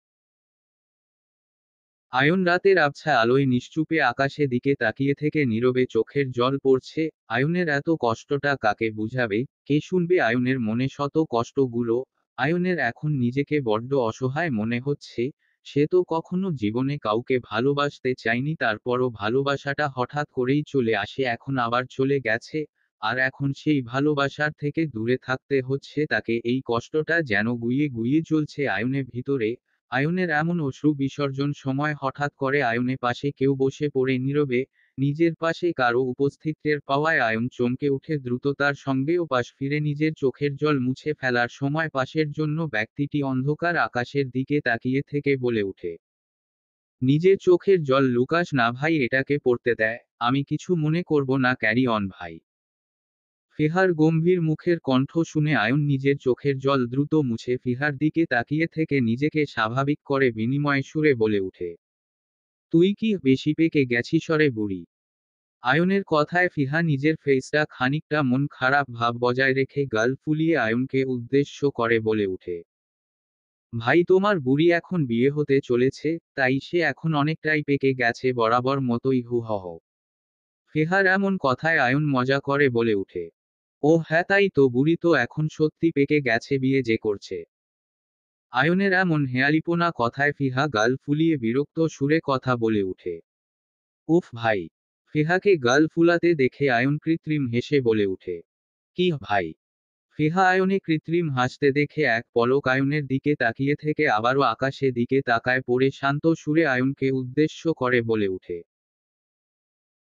আয়ন রাতের আবছা আলোয় নিশ্চুপে আকাশে দিকে তাকিয়ে থেকে নীরবে চোখের জল পড়ছে। আয়নের এত কষ্টটা কাকে বুঝাবে, কে শুনবে আয়নের মনে শত কষ্টগুলো। আয়নের এখন নিজেকে বড্ড অসহায় মনে হচ্ছে। সে তো কখনো জীবনে কাউকে ভালোবাসতে চায়নি, তারপরও ভালোবাসাটা হঠাৎ করেই চলে আসে, এখন আবার চলে গেছে। আর এখন সেই ভালোবাসার থেকে দূরে থাকতে হচ্ছে তাকে। এই কষ্টটা যেন গুইয়ে গুইয়ে চলছে আয়নের ভিতরে। আয়নের এমন অশ্রু বিসর্জন সময় হঠাৎ করে আয়নে পাশে কেউ বসে পড়ে নীরবে। নিজের পাশে কারো উপস্থিত টের পাওয়ায় আয়ন চমকে উঠে দ্রুততার সঙ্গে ওপাশ ফিরে নিজের চোখের জল মুছে ফেলার সময় পাশের জন্য ব্যক্তিটি অন্ধকার আকাশের দিকে তাকিয়ে থেকে বলে উঠে, নিজের চোখের জল লুকাস না ভাই, এটাকে পড়তে দেয়, আমি কিছু মনে করব না, ক্যারি অন ভাই। ফিহার গম্ভীর মুখের কণ্ঠ শুনে আয়ন নিজের চোখের জল দ্রুত মুছে ফিহার দিকে তাকিয়ে থেকে নিজেকে স্বাভাবিক করে বিনিময় সুরে বলে উঠে, তুই কি বেশি পেকে গেছিস রে বুড়ি? আয়নের কথায় ফিহা নিজের ফেসটা খানিকটা মন খারাপ ভাব বজায় রেখে গাল ফুলিয়ে আয়নকে উদ্দেশ্য করে বলে উঠে, ভাই তোমার বুড়ি এখন বিয়ে হতে চলেছে, তাই সে এখন অনেকটাই পেকে গেছে, বরাবর মতোই হু হ হ। ফিহার এমন কথায় আয়ন মজা করে বলে উঠে, ও হ্যাঁ তাই তো, বুড়ি তো এখন সত্যি পেকে গেছে, বিয়ে যে করছে। আয়নের এমন হেয়ালিপোনা কথায় ফিহা গাল ফুলিয়ে বিরক্ত সুরে কথা বলে উঠে, উফ ভাই। ফিহাকে গাল ফুলাতে দেখে আয়ন কৃত্রিম হেসে বলে উঠে, কি ভাই? ফিহা আয়নে কৃত্রিম হাসতে দেখে এক পলক আয়নের দিকে তাকিয়ে থেকে আবারও আকাশে দিকে তাকায় পড়ে শান্ত সুরে আয়নকে উদ্দেশ্য করে বলে উঠে,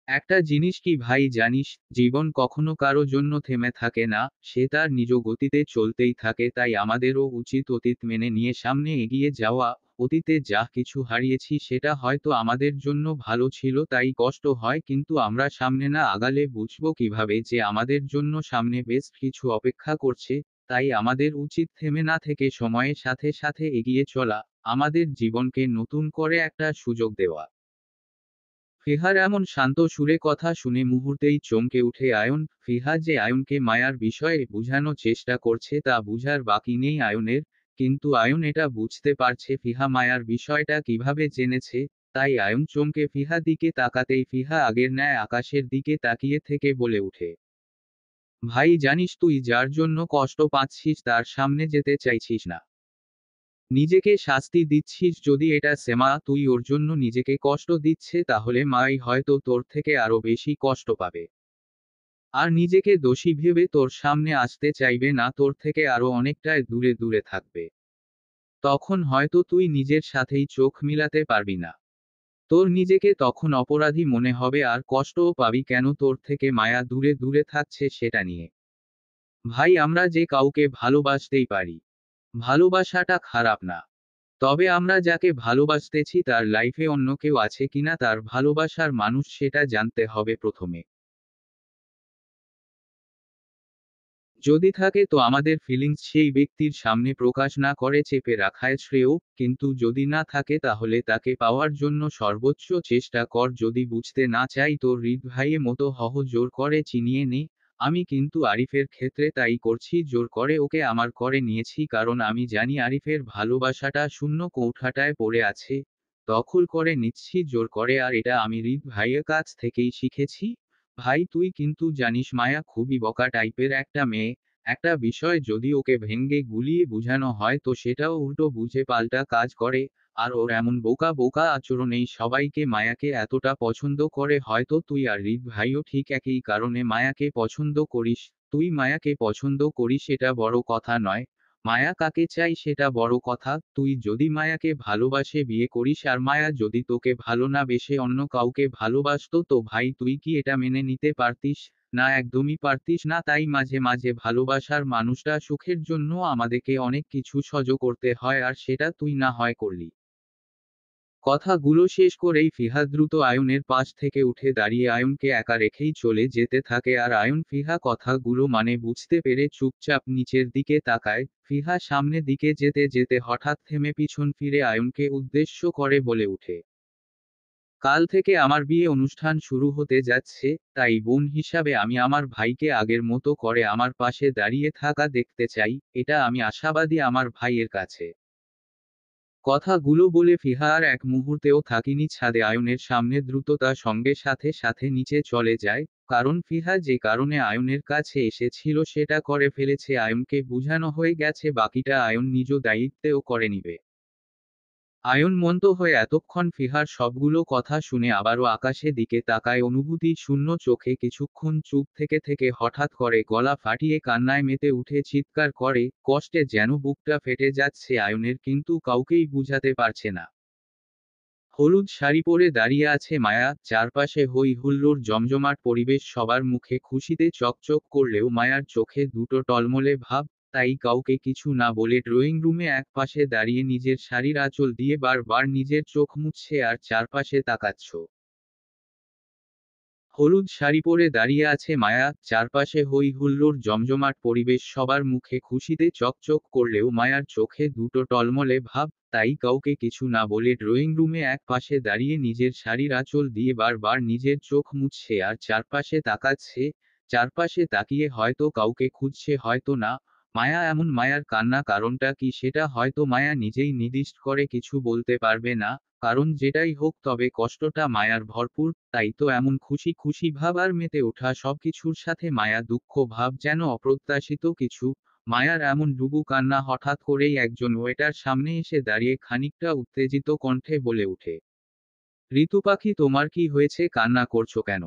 একটা জিনিস কি ভাই জানিস, জীবন কখনো কারো জন্য থেমে থাকে না, সে তার নিজ গতিতে চলতেই থাকে, তাই আমাদেরও উচিত অতীত মেনে নিয়ে সামনে এগিয়ে যাওয়া। অতীতে যা কিছু হারিয়েছি সেটা হয়তো আমাদের জন্য ভালো ছিল, তাই কষ্ট হয়, কিন্তু আমরা সামনে না আগালে বুঝবো কিভাবে যে আমাদের জন্য সামনে বেস্ট কিছু অপেক্ষা করছে। তাই আমাদের উচিত থেমে না থেকে সময়ের সাথে সাথে এগিয়ে চলা, আমাদের জীবনকে নতুন করে একটা সুযোগ দেওয়া। ফিহার এমন শান্ত সুরে কথা শুনে মুহূর্তেই চমকে উঠে আয়ন। ফিহা যে আয়নকে মায়ার বিষয়ে বোঝানোর চেষ্টা করছে তা বুঝার বাকি নেই আয়নের, কিন্তু আয়ন এটা বুঝতে পারছে ফিহা মায়ার বিষয়টা কিভাবে জেনেছে। তাই আয়ন চমকে ফিহা দিকে তাকাতেই ফিহা আগের ন্যায় আকাশের দিকে তাকিয়ে থেকে বলে উঠে, ভাই জানিস তুই যার জন্য কষ্ট পাচ্ছিস তার সামনে যেতে চাইছিস না। নিজেকে শাস্তি দিচ্ছিস, যদি এটা সেমা তুই ওর জন্য নিজেকে কষ্ট দিচ্ছে তাহলে মাই হয়তো তোর থেকে আরো বেশি কষ্ট পাবে। আর নিজেকে দোষী ভেবে তোর সামনে আসতে চাইবে না, তোর থেকে আরো অনেকটাই দূরে দূরে থাকবে। তখন হয়তো তুই নিজের সাথেই চোখ মিলাতে পারবি না। তোর নিজেকে তখন অপরাধী মনে হবে আর কষ্টও পাবি কেন তোর থেকে মায়া দূরে দূরে থাকছে সেটা নিয়ে। ভাই আমরা যে কাউকে ভালোবাসতেই পারি, ভালোবাসাটা খারাপ না। তবে আমরা যাকে ভালোবাসতেছি তার লাইফে অন্য কেউ আছে কিনা তার ভালোবাসার মানুষ সেটা জানতে হবে প্রথমে। যদি থাকে তো আমাদের ফিলিংস সেই ব্যক্তির সামনে প্রকাশ না করে চেপে রাখায় শ্রেয়, কিন্তু যদি না থাকে তাহলে তাকে পাওয়ার জন্য সর্বোচ্চ চেষ্টা কর। যদি বুঝতে না চাই তো হৃদ ভাইয়ের মতো হহ, জোর করে চিনিয়ে নে। আমি কিন্তু আরিফের ক্ষেত্রে তাই করছি, জোর করে ওকে আমার করে নিয়েছি, কারণ আমি জানি আরিফের ভালোবাসাটা শূন্য কৌঠাটায় পড়ে আছে, দখল করে নিচ্ছি জোর করে, আর এটা আমি হৃদ ভাইয়ের কাছ থেকেই শিখেছি। ভাই তুই কিন্তু জানিস মায়া খুবই বকা টাইপের একটা মেয়ে। একটা বিষয় যদি ওকে ভেঙ্গে গুলিয়ে বুঝানো হয় তো সেটাও উল্টো বুঝে পাল্টা কাজ করে। আর ওর এমন বোকা বোকা আচরণেই সবাইকে মায়াকে এতটা পছন্দ করে। হয়তো তুই আর হৃদ ভাইও ঠিক একই কারণে মায়াকে পছন্দ করিস। তুই মায়াকে পছন্দ করিস এটা বড় কথা নয়, মায়া কাকে চাই সেটা বড় কথা। তুই যদি মায়াকে ভালোবাসে বিয়ে করিস আর মায়া যদি তোকে ভালো না বেসে অন্য কাউকে ভালোবাসতো তো ভাই তুই কি এটা মেনে নিতে পারতিস? না, একদমই পারতিস না। তাই মাঝে মাঝে ভালোবাসার মানুষটা সুখের জন্য আমাদেরকে অনেক কিছু সহ্য করতে হয়, আর সেটা তুই না হয় করলি। কথাগুলো শেষ করেই ফিহা দ্রুত আয়নের পাশ থেকে উঠে দাঁড়িয়ে আয়নকে একা রেখেই চলে যেতে থাকে, আর আয়ন ফিহা কথাগুলো মানে বুঝতে পেরে চুপচাপ নিচের দিকে তাকায়। ফিহা সামনে দিকে যেতে যেতে হঠাৎ থেমে পিছন ফিরে আয়নকে উদ্দেশ্য করে বলে উঠে, কাল থেকে আমার বিয়ে অনুষ্ঠান শুরু হতে যাচ্ছে, তাই বোন হিসাবে আমি আমার ভাইকে আগের মতো করে আমার পাশে দাঁড়িয়ে থাকা দেখতে চাই, এটা আমি আশাবাদী আমার ভাইয়ের কাছে। কথাগুলো বলে ফিহা আর এক মুহূর্তেও থাকিনি ছাদে, আয়নের সামনে দ্রুততা সঙ্গে সাথে সাথে নিচে চলে যায়। কারণ ফিহা যে কারণে আয়নের কাছে এসেছিল সেটা করে ফেলেছে, আয়নকে বুঝানো হয়ে গেছে, বাকিটা আয়ন নিজ দায়িত্বেও করে নিবে। আয়ন মন্ত হয়ে এতক্ষণ ফিহার সবগুলো কথা শুনে আবারও আকাশে দিকে তাকায় অনুভূতি শূন্য চোখে, কিছুক্ষণ চুপ থেকে থেকে হঠাৎ করে গলা ফাটিয়ে কান্নায় মেতে উঠে চিৎকার করে, কষ্টে যেন বুকটা ফেটে যাচ্ছে আয়নের, কিন্তু কাউকেই বুঝাতে পারছে না। হলুদ শাড়ি পরে দাঁড়িয়ে আছে মায়া, চারপাশে হই হুল্লোড় জমজমাট পরিবেশ, সবার মুখে খুশিতে চকচক করলেও মায়ার চোখে দুটো টলমলে ভাব। তাই কাউকে কিছু না বলে ড্রয়িং রুমে এক পাশে দাঁড়িয়ে নিজের শাড়ির আঁচল দিয়ে বারবার নিজের চোখ মুছছে আর চারপাশে তাকাচ্ছ। হলুদ শাড়ি পরে দাঁড়িয়ে আছে মায়া, চারপাশে হই হুল্লোড় জমজমাট পরিবেশ, সবার মুখে খুশিতে চকচক করলেও মায়ার চোখে দুটো টলমলে ভাব। তাই কাউকে কিছু না বলে ড্রয়িং রুমে এক পাশে দাঁড়িয়ে নিজের শাড়ির আঁচল দিয়ে বারবার নিজের চোখ মুছছে আর চারপাশে তাকাচ্ছে। চারপাশে তাকিয়ে হয়তো কাউকে খুঁজছে, হয়তো না। মায়া এমন, মায়ার কান্না কারণটা কি সেটা হয়তো মায়া নিজেই নির্দিষ্ট করে কিছু বলতে পারবে না। কারণ যেটাই হোক তবে কষ্টটা মায়ার ভরপুর, তাই তো এমন খুশি খুশি ভাব আর মেতে ওঠা সবকিছুর সাথে মায়া দুঃখ ভাব, যেন অপ্রত্যাশিত কিছু। মায়ার এমন ডুবু কান্না হঠাৎ করেই একজন ওয়েটার সামনে এসে দাঁড়িয়ে খানিকটা উত্তেজিত কণ্ঠে বলে উঠে, ঋতু পাখি তোমার কি হয়েছে, কান্না করছো কেন?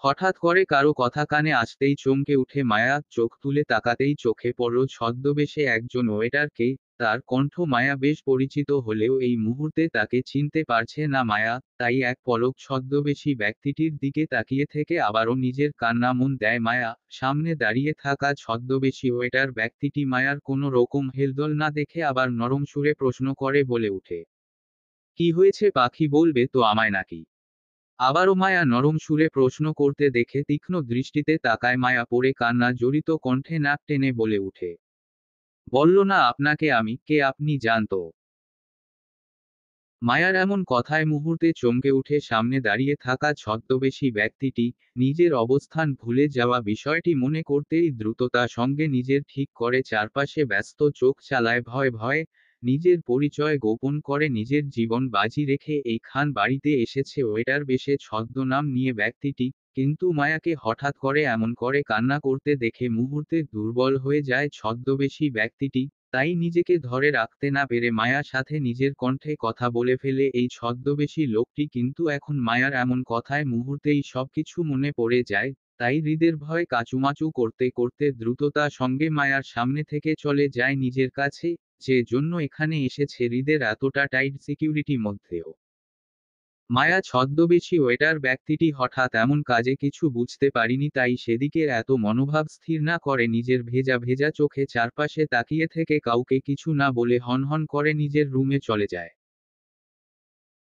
হঠাৎ করে কারো কথা কানে আসতেই চমকে উঠে মায়া, চোখ তুলে তাকাতেই চোখে পড়ল ছদ্মবেশে একজন ওয়েটারকে। তার কণ্ঠ মায়া বেশ পরিচিত হলেও এই মুহূর্তে তাকে চিনতে পারছে না মায়া, তাই এক পলক ছদ্মবেশী ব্যক্তিটির দিকে তাকিয়ে থেকে আবারও নিজের কান্না মন দেয় মায়া। সামনে দাঁড়িয়ে থাকা ছদ্মবেশী ওয়েটার ব্যক্তিটি মায়ার কোনো রকম হেলদোল না দেখে আবার নরম সুরে প্রশ্ন করে বলে উঠে, কি হয়েছে পাখি, বলবে তো আমায় নাকি? আবারও মায়া নরম সুরে প্রশ্ন করতে দেখে তীক্ষ্ণ দৃষ্টিতে তাকায় মায়া, পড়ে কান্না জড়িত কণ্ঠে নাক টেনে বলে উঠে, বলল না আপনাকে আমি কে, আপনি জানতো? মায়ার এমন কথায় মুহূর্তে চমকে উঠে সামনে দাঁড়িয়ে থাকা ছদ্মবেশী ব্যক্তিটি। নিজের অবস্থান ভুলে যাওয়া বিষয়টি মনে করতেই দ্রুততার সঙ্গে নিজের ঠিক করে চারপাশে ব্যস্ত চোখ চালায় ভয়ে ভয়ে। নিজের পরিচয় গোপন করে নিজের জীবন বাজি রেখে এই খান বাড়িতে এসেছে ওয়েটার বেশে ছদ্মনাম নিয়ে ব্যক্তিটি। কিন্তু মায়াকে হঠাৎ করে এমন করে কান্না করতে দেখে মুহূর্তে দুর্বল হয়ে যায় ছদ্মবেশী ব্যক্তিটি। তাই নিজেকে ধরে রাখতে না পেরে মায়ার সাথে নিজের কণ্ঠে কথা বলে ফেলে এই ছদ্মবেশী লোকটি। কিন্তু এখন মায়ার এমন কথায় মুহূর্তেই সবকিছু মনে পড়ে যায়। তাই হৃদের ভয় কাচুমাচু করতে করতে দ্রুততার সঙ্গে মায়ার সামনে থেকে চলে যায় নিজের কাছে। যে জন্য এখানে এসেছে হৃদের এতটা টাইট সিকিউরিটি মধ্যেও। মায়া ছদ্মবেশী ওয়েটার ব্যক্তিটি হঠাৎ এমন কাজে কিছু বুঝতে পারিনি, তাই সেদিকে এত মনোভাব স্থির না করে নিজের ভেজা ভেজা চোখে চারপাশে তাকিয়ে থেকে কাউকে কিছু না বলে হনহন করে নিজের রুমে চলে যায়।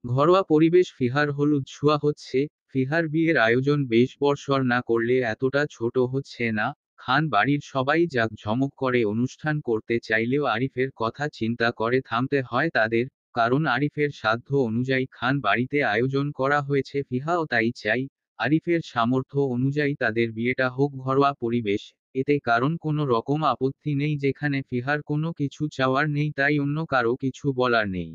ঘরোয়া পরিবেশ ফিহার হলুদ ছোঁয়া হচ্ছে। ফিহার বিয়ের আয়োজন বেশ বড়সড় না করলে এতটা ছোট হচ্ছে না। খান বাড়ির সবাই জাঁকজমক করে অনুষ্ঠান করতে চাইলেও আরিফের কথা চিন্তা করে থামতে হয় তাদের। কারণ আরিফের সাধ্য অনুযায়ী খান বাড়িতে আয়োজন করা হয়েছে, ফিহাও তাই চাই। আরিফের সামর্থ্য অনুযায়ী তাদের বিয়েটা হোক ঘরোয়া পরিবেশ। এতে কারণ কোনো রকম আপত্তি নেই, যেখানে ফিহার কোনো কিছু চাওয়ার নেই তাই অন্য কারো কিছু বলার নেই।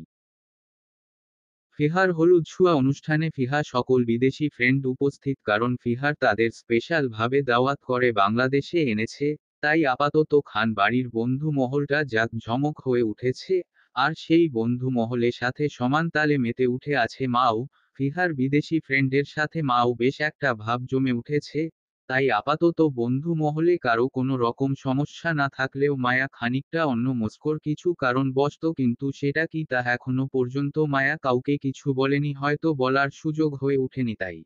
ফিহার হলুদ ছোঁয়া অনুষ্ঠানে ফিহা সকল বিদেশি ফ্রেন্ড উপস্থিত, কারণ ফিহার তাদের স্পেশাল ভাবে দাওয়াত করে বাংলাদেশে এনেছে। তাই আপাতত খান বাড়ির বন্ধু মহলটা জাঁকজমক হয়ে উঠেছে। আর সেই বন্ধু মহলের সাথে সমান তালে মেতে উঠে আছে মাও। ফিহার বিদেশি ফ্রেন্ডের সাথে মাও বেশ একটা ভাব জমে উঠেছে। তাই আপাতত বন্ধু মহলে কারো কোনো রকম সমস্যা না থাকলেও মায়া খানিকটা অন্য মস্কোর কিছু কারণ বশত, কিন্তু সেটা কি তা এখনো পর্যন্ত মায়া কাউকে কিছু বলেনি, হয়তো বলার সুযোগ হয়ে ওঠেনি তাই।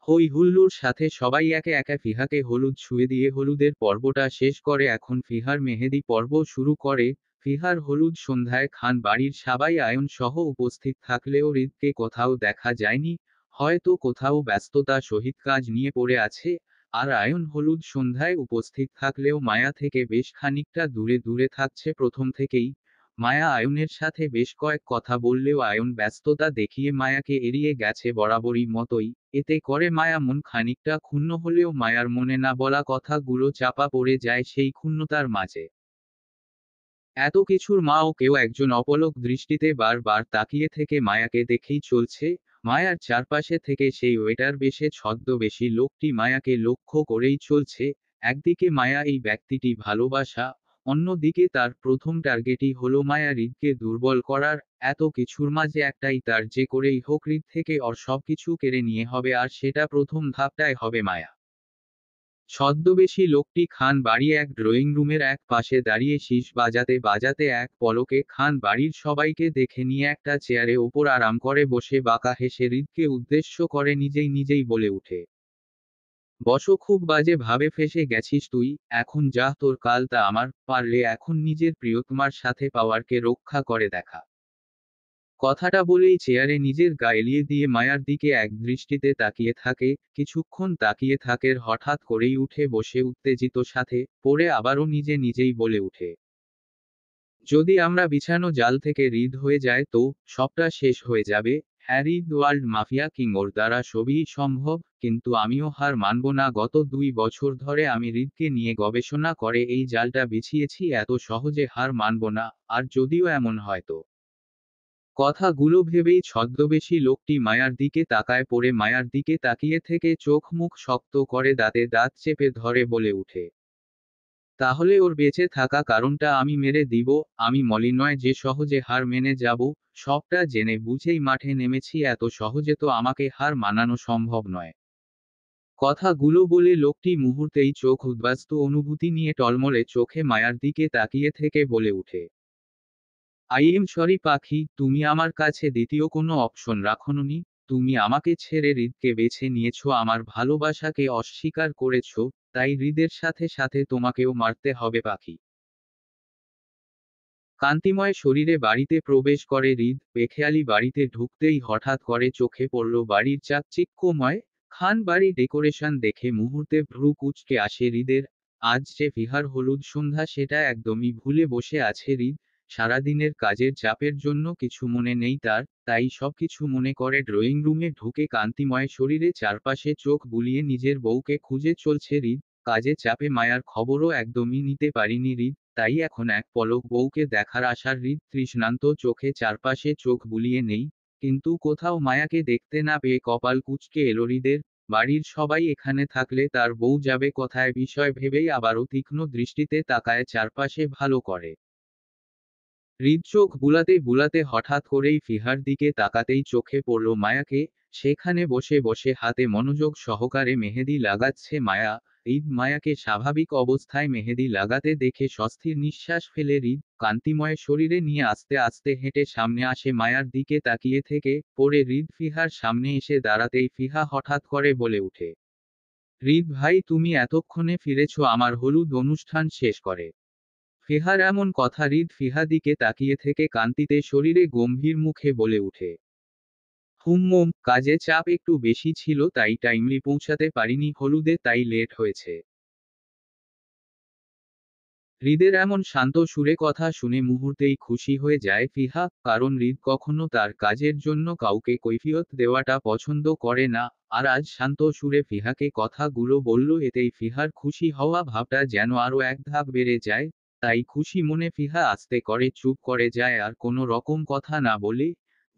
হই হুল্লোড় সাথে সবাই একে একে ফিহাকে হলুদ ছুঁয়ে দিয়ে হলুদের পর্বটা শেষ করে এখন ফিহার মেহেদি পর্ব শুরু করে। ফিহার হলুদ সন্ধ্যায় খান বাড়ির সবাই আয়ন সহ উপস্থিত থাকলেও হৃদকে কোথাও দেখা যায়নি। হয়তো কোথাও ব্যস্ততা সহিত কাজ নিয়ে পড়ে আছে। আর আয়ন হলুদ সন্ধ্যায় উপস্থিত থাকলেও মায়া থেকে বেশ খানিকটা দূরে দূরে থাকছে প্রথম থেকেই। মায়া আয়নের সাথে বেশ কয়েক কথা বললেও আয়ন ব্যস্ততা দেখিয়ে মায়াকে এড়িয়ে গেছে বরাবরই মতোই। এতে করে মায়া মন খানিকটা ক্ষুণ্ণ হলেও মায়ার মনে না বলা কথাগুলো চাপা পড়ে যায় সেই ক্ষুণ্ণতার মাঝে। এত কিছুর মাও কেউ একজন অপলক দৃষ্টিতে বারবার তাকিয়ে থেকে মায়াকে দেখেই চলছে। মায়ার চারপাশে থেকে সেই ওয়েটার বেশে ছদ্মবেশী লোকটি মায়াকে লক্ষ্য করেই চলছে। একদিকে মায়া এই ব্যক্তিটি ভালোবাসা, অন্যদিকে তার প্রথম টার্গেটই হলো মায়া হৃদকে দুর্বল করার। এত কিছুর মাঝে একটাই তার, যে করেই হোক হৃদ থেকে ওর সবকিছু কেড়ে নিয়ে হবে, আর সেটা প্রথম ধাপটায় হবে মায়া। ছদ্মবেশী লোকটি খান বাড়ি এক ড্রয়িং রুমের এক পাশে দাঁড়িয়ে শীষ বাজাতে বাজাতে এক পলকে খান বাড়ির সবাইকে দেখে নিয়ে একটা চেয়ারে ওপর আরাম করে বসে বাঁকা হেসে হৃদকে উদ্দেশ্য করে নিজেই নিজেই বলে উঠে, বসো, খুব বাজে ভাবে ফেসে গেছিস তুই। এখন যা, তোর কাল তা আমার, পারলে এখন নিজের প্রিয়তমার সাথে পাওয়ারকে রক্ষা করে দেখা। কথাটা বলেই চেয়ারে নিজের গা এলিয়ে দিয়ে মায়ার দিকে এক দৃষ্টিতে তাকিয়ে থাকে। কিছুক্ষণ তাকিয়ে থাকের হঠাৎ করেই উঠে বসে উত্তেজিত সাথে পড়ে আবারও নিজে নিজেই বলে উঠে, যদি আমরা বিছানো জাল থেকে হৃদ হয়ে যায় তো সবটা শেষ হয়ে যাবে। হ্যাঁ, হৃদ ওয়ার্ল্ড মাফিয়া কিং ওর দ্বারা সবই সম্ভব। কিন্তু আমিও হার মানব না। গত 2 বছর ধরে আমি হৃদকে নিয়ে গবেষণা করে এই জালটা বিছিয়েছি, এত সহজে হার মানব না। আর যদিও এমন হয় তো। কথাগুলো ভেবেই ছদ্মবেশী লোকটি মায়ার দিকে তাকায়, পড়ে মায়ার দিকে তাকিয়ে থেকে চোখ মুখ শক্ত করে দাঁতে দাঁত চেপে ধরে বলে উঠে, তাহলে ওর বেঁচে থাকা কারণটা আমি মেরে দিব। আমি মলি নয় যে সহজে হার মেনে যাব। সবটা জেনে বুঝেই মাঠে নেমেছি, এত সহজে তো আমাকে হার মানানো সম্ভব নয়। কথাগুলো বলে লোকটি মুহূর্তেই চোখ উদ্বাস্তু অনুভূতি নিয়ে টলমলে চোখে মায়ার দিকে তাকিয়ে থেকে বলে উঠে, আই এম সরি পাখি, তুমি আমার কাছে দ্বিতীয় কোনো অপশন রাখোনি। তুমি আমাকে ছেড়ে হৃদকে বেছে নিয়েছো, আমার ভালোবাসাকে অস্বীকার করেছো। তাই হৃদের সাথে সাথে তোমাকেও মারতে হবে পাখি। কান্তিময় শরীরে বাড়িতে প্রবেশ করে হৃদ। বেখেয়ালি বাড়িতে ঢুকতেই হঠাৎ করে চোখে পড়ল বাড়ির চাকচিক্যময় খান বাড়ি ডেকোরেশন দেখে মুহূর্তে ভ্রু কুঁচকে আসে হৃদের। আজ যে ফিহার হলুদ সন্ধ্যা সেটা একদমই ভুলে বসে আছে হৃদ। সারাদিনের কাজের চাপের জন্য কিছু মনে নেই তার, তাই সবকিছু মনে করে ড্রয়িং রুমে ঢুকে কান্তিময় শরীরে চারপাশে চোখ বুলিয়ে নিজের বউকে খুঁজে চলছে হৃদ। কাজে চাপে মায়ার খবরও একদমই নিতে পারিনি হৃদ, তাই এখন এক পলক বউকে দেখার আশার হৃদ তৃষ্ণান্ত চোখে চারপাশে চোখ বুলিয়ে নেই। কিন্তু কোথাও মায়াকে দেখতে না পেয়ে কপাল কুঁচকে এলো হৃদের। বাড়ির সবাই এখানে থাকলে তার বউ যাবে কোথায় বিষয় ভেবেই আবারও তীক্ষ্ণ দৃষ্টিতে তাকায় চারপাশে ভালো করে। হৃদ চোখ বুলাতে বুলাতে হঠাৎ করেই ফিহার দিকে তাকাতেই চোখে পড়ল মায়াকে। সেখানে বসে বসে হাতে মনোযোগ সহকারে মেহেদি লাগাচ্ছে মায়া। হৃদ মায়াকে স্বাভাবিক অবস্থায় মেহেদি লাগাতে দেখে স্বস্তির নিঃশ্বাস ফেলে হৃদ কান্তিময় শরীরে নিয়ে আস্তে আস্তে হেঁটে সামনে আসে মায়ার দিকে তাকিয়ে থেকে পরে হৃদ ফিহার সামনে এসে দাঁড়াতেই ফিহা হঠাৎ করে বলে উঠে, হৃদ ভাই তুমি এতক্ষণে ফিরেছ আমার হলুদ অনুষ্ঠান শেষ করে। ফিহার এমন কথা হৃদ ফিহা দিকে তাকিয়ে থেকে কান্তিতে শরীরে গম্ভীর মুখে বলে উঠে, কাজে চাপ একটু বেশি ছিল তাই টাইমলি পৌঁছাতে পারিনি হলুদে তাই লেট হয়েছে। হৃদের এমন শান্ত সুরে কথা শুনে মুহূর্তেই খুশি হয়ে যায় ফিহা, কারণ হৃদ কখনো তার কাজের জন্য কাউকে কৈফিয়ত দেওয়াটা পছন্দ করে না। আর আজ শান্ত সুরে ফিহাকে কথাগুলো বলল এতেই ফিহার খুশি হওয়া ভাবটা যেন আরো এক ধাপ বেড়ে যায়। তাই খুশি মনে ফিহা আস্তে করে চুপ করে যায় আর কোনো রকম কথা না বলে।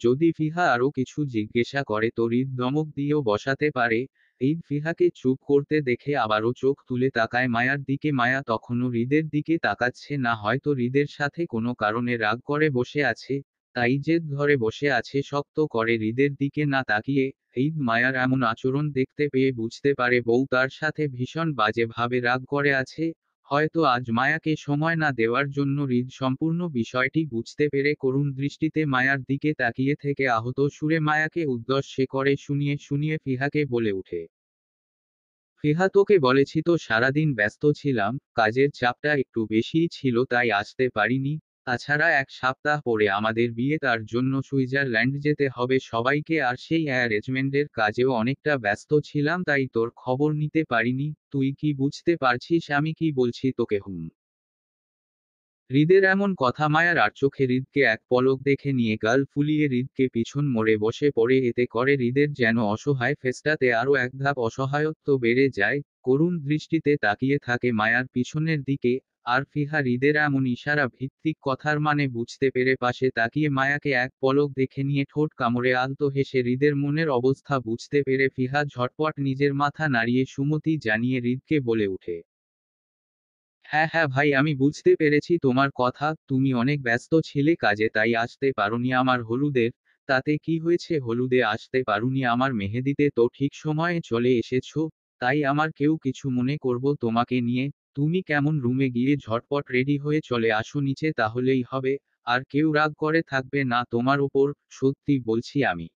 যদি ফিহা আরো কিছু জিজ্ঞাসা করে তো হৃদ ধমক দিয়েও বসাতে পারে। ঈদ ফিহাকে চুপ করতে দেখে আবারও চোখ তুলে তাকায় মায়ার দিকে। মায়া তখনও হৃদের দিকে তাকাচ্ছে না, হয়তো হৃদের সাথে কোনো কারণে রাগ করে বসে আছে, তাই জেদ ধরে বসে আছে শক্ত করে হৃদের দিকে না তাকিয়ে। ঈদ মায়ার এমন আচরণ দেখতে পেয়ে বুঝতে পারে বউ তার সাথে ভীষণ বাজে ভাবে রাগ করে আছে। হয়তো আজ মায়াকে সময় না দেওয়ার জন্য হৃদ সম্পূর্ণ বিষয়টি বুঝতে পেরে করুণ দৃষ্টিতে মায়ার দিকে তাকিয়ে থেকে আহত সুরে মায়াকে উদ্দেশ্য করে শুনিয়ে শুনিয়ে ফিহাকে বলে উঠে, ফিহা তোকে বলেছি তো সারাদিন ব্যস্ত ছিলাম, কাজের চাপটা একটু বেশিই ছিল তাই আসতে পারিনি। তাছাড়া এক সপ্তাহ পরে আমাদের বিয়ে, তার জন্য সুইজারল্যান্ড যেতে হবে সবাইকে আর সেই অ্যারেঞ্জমেন্টের কাজেও অনেকটা ব্যস্ত ছিলাম তাই তোর খবর নিতে পারিনি। তুই কি বুঝতে পারছিস আমি কি বলছি তোকে? হৃদের এমন কথা মায়ার আর চোখে হৃদকে এক পলক দেখে নিয়ে গাল ফুলিয়ে হৃদকে পিছন মোড়ে বসে পড়ে, এতে করে হৃদের যেন অসহায় ফেসটাতে আরো এক ধাপ অসহায়ত্ব বেড়ে যায়। করুণ দৃষ্টিতে তাকিয়ে থাকে মায়ার পিছনের দিকে। আর ফিহা হৃদের এমন ইশারা ভিত্তিক কথার মানে বুঝতে পেরে পাশে তাকিয়ে মায়াকে এক পলক দেখে নিয়ে ঠোঁট কামড়ে আলতো হেসে হৃদের মনের অবস্থা বুঝতে পেরে ফিহা ঝটপট নিজের মাথা নাড়িয়ে সুমতি জানিয়ে হৃদকে বলে উঠে, হ্যাঁ হ্যাঁ ভাই আমি বুঝতে পেরেছি তোমার কথা, তুমি অনেক ব্যস্ত ছিলে কাজে তাই আসতে পারোনি আমার হলুদের। তাতে কি হয়েছে, হলুদে আসতে পারোনি আমার মেহেদিতে তো ঠিক সময়ে চলে এসেছো। তাই আমার কেউ কিছু মনে করব তোমাকে নিয়ে। তুমি কেমন রুমে গিয়ে ঝটপট রেডি হয়ে চলে আসো নিচে তাহলেই হবে। আর কেউ রাগ করে থাকবে না তোমার উপর, সত্যি বলছি আমি।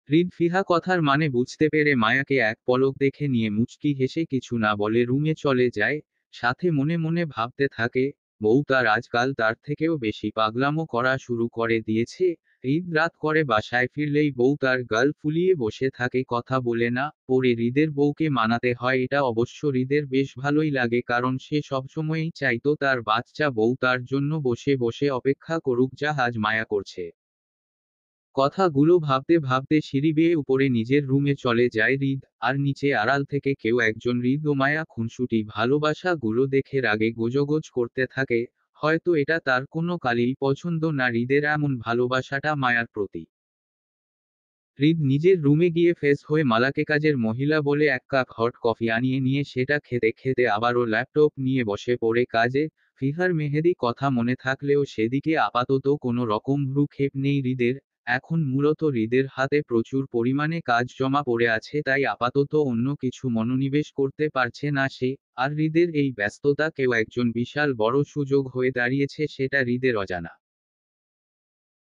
হৃদ ফিহা কথার মানে বুঝতে পেরে মায়াকে এক পলক দেখে নিয়ে মুচকি হেসে কিছু না বলে রুমে চলে যায়। সাথে মনে মনে ভাবতে থাকে, বউ তার আজকাল তার থেকেও বেশি পাগলামো করা শুরু করে দিয়েছে। ঈদ রাত করে বাসায় ফিরলেই বউ তার গাল ফুলিয়ে বসে থাকে, কথা বলে না। পরে হৃদের বউকে মানাতে হয়, এটা অবশ্য হৃদের বেশ ভালোই লাগে কারণ সে সবসময়ই চাইতো তার বাচ্চা বউ তার জন্য বসে বসে অপেক্ষা করুক, যা আজ মায়া করছে। কথাগুলো ভাবতে ভাবতে সিঁড়ি বেয়ে উপরে নিজের রুমে চলে যায় হৃদ। আর নিচে আড়াল থেকে কেউ একজন হৃদ ও মায়া খুনসুটি ভালোবাসা গুলো দেখে রাগে গোজগোজ করতে থাকে। হয়তো এটা তার কোনো কালেই পছন্দ না হৃদের এমন ভালোবাসাটা মায়ার প্রতি। হৃদ নিজের রুমে গিয়ে ফ্রেশ হয়ে মালাকে কাজের মহিলা বলে এক কাপ হট কফি আনিয়ে নিয়ে সেটা খেতে খেতে আবারও ল্যাপটপ নিয়ে বসে পড়ে কাজে। ফিহার মেহেদি কথা মনে থাকলেও সেদিকে আপাতত কোনো রকম ভ্রুক্ষেপ নেই হৃদের। এখন মূলত হৃদের হাতে প্রচুর পরিমাণে কাজ জমা পড়ে আছে তাই আপাতত অন্য কিছু মনোনিবেশ করতে পারছে না সে। আর হৃদের এই ব্যস্ততা কেউ একজন বিশাল বড় সুযোগ হয়ে দাঁড়িয়েছে, সেটা হৃদের অজানা।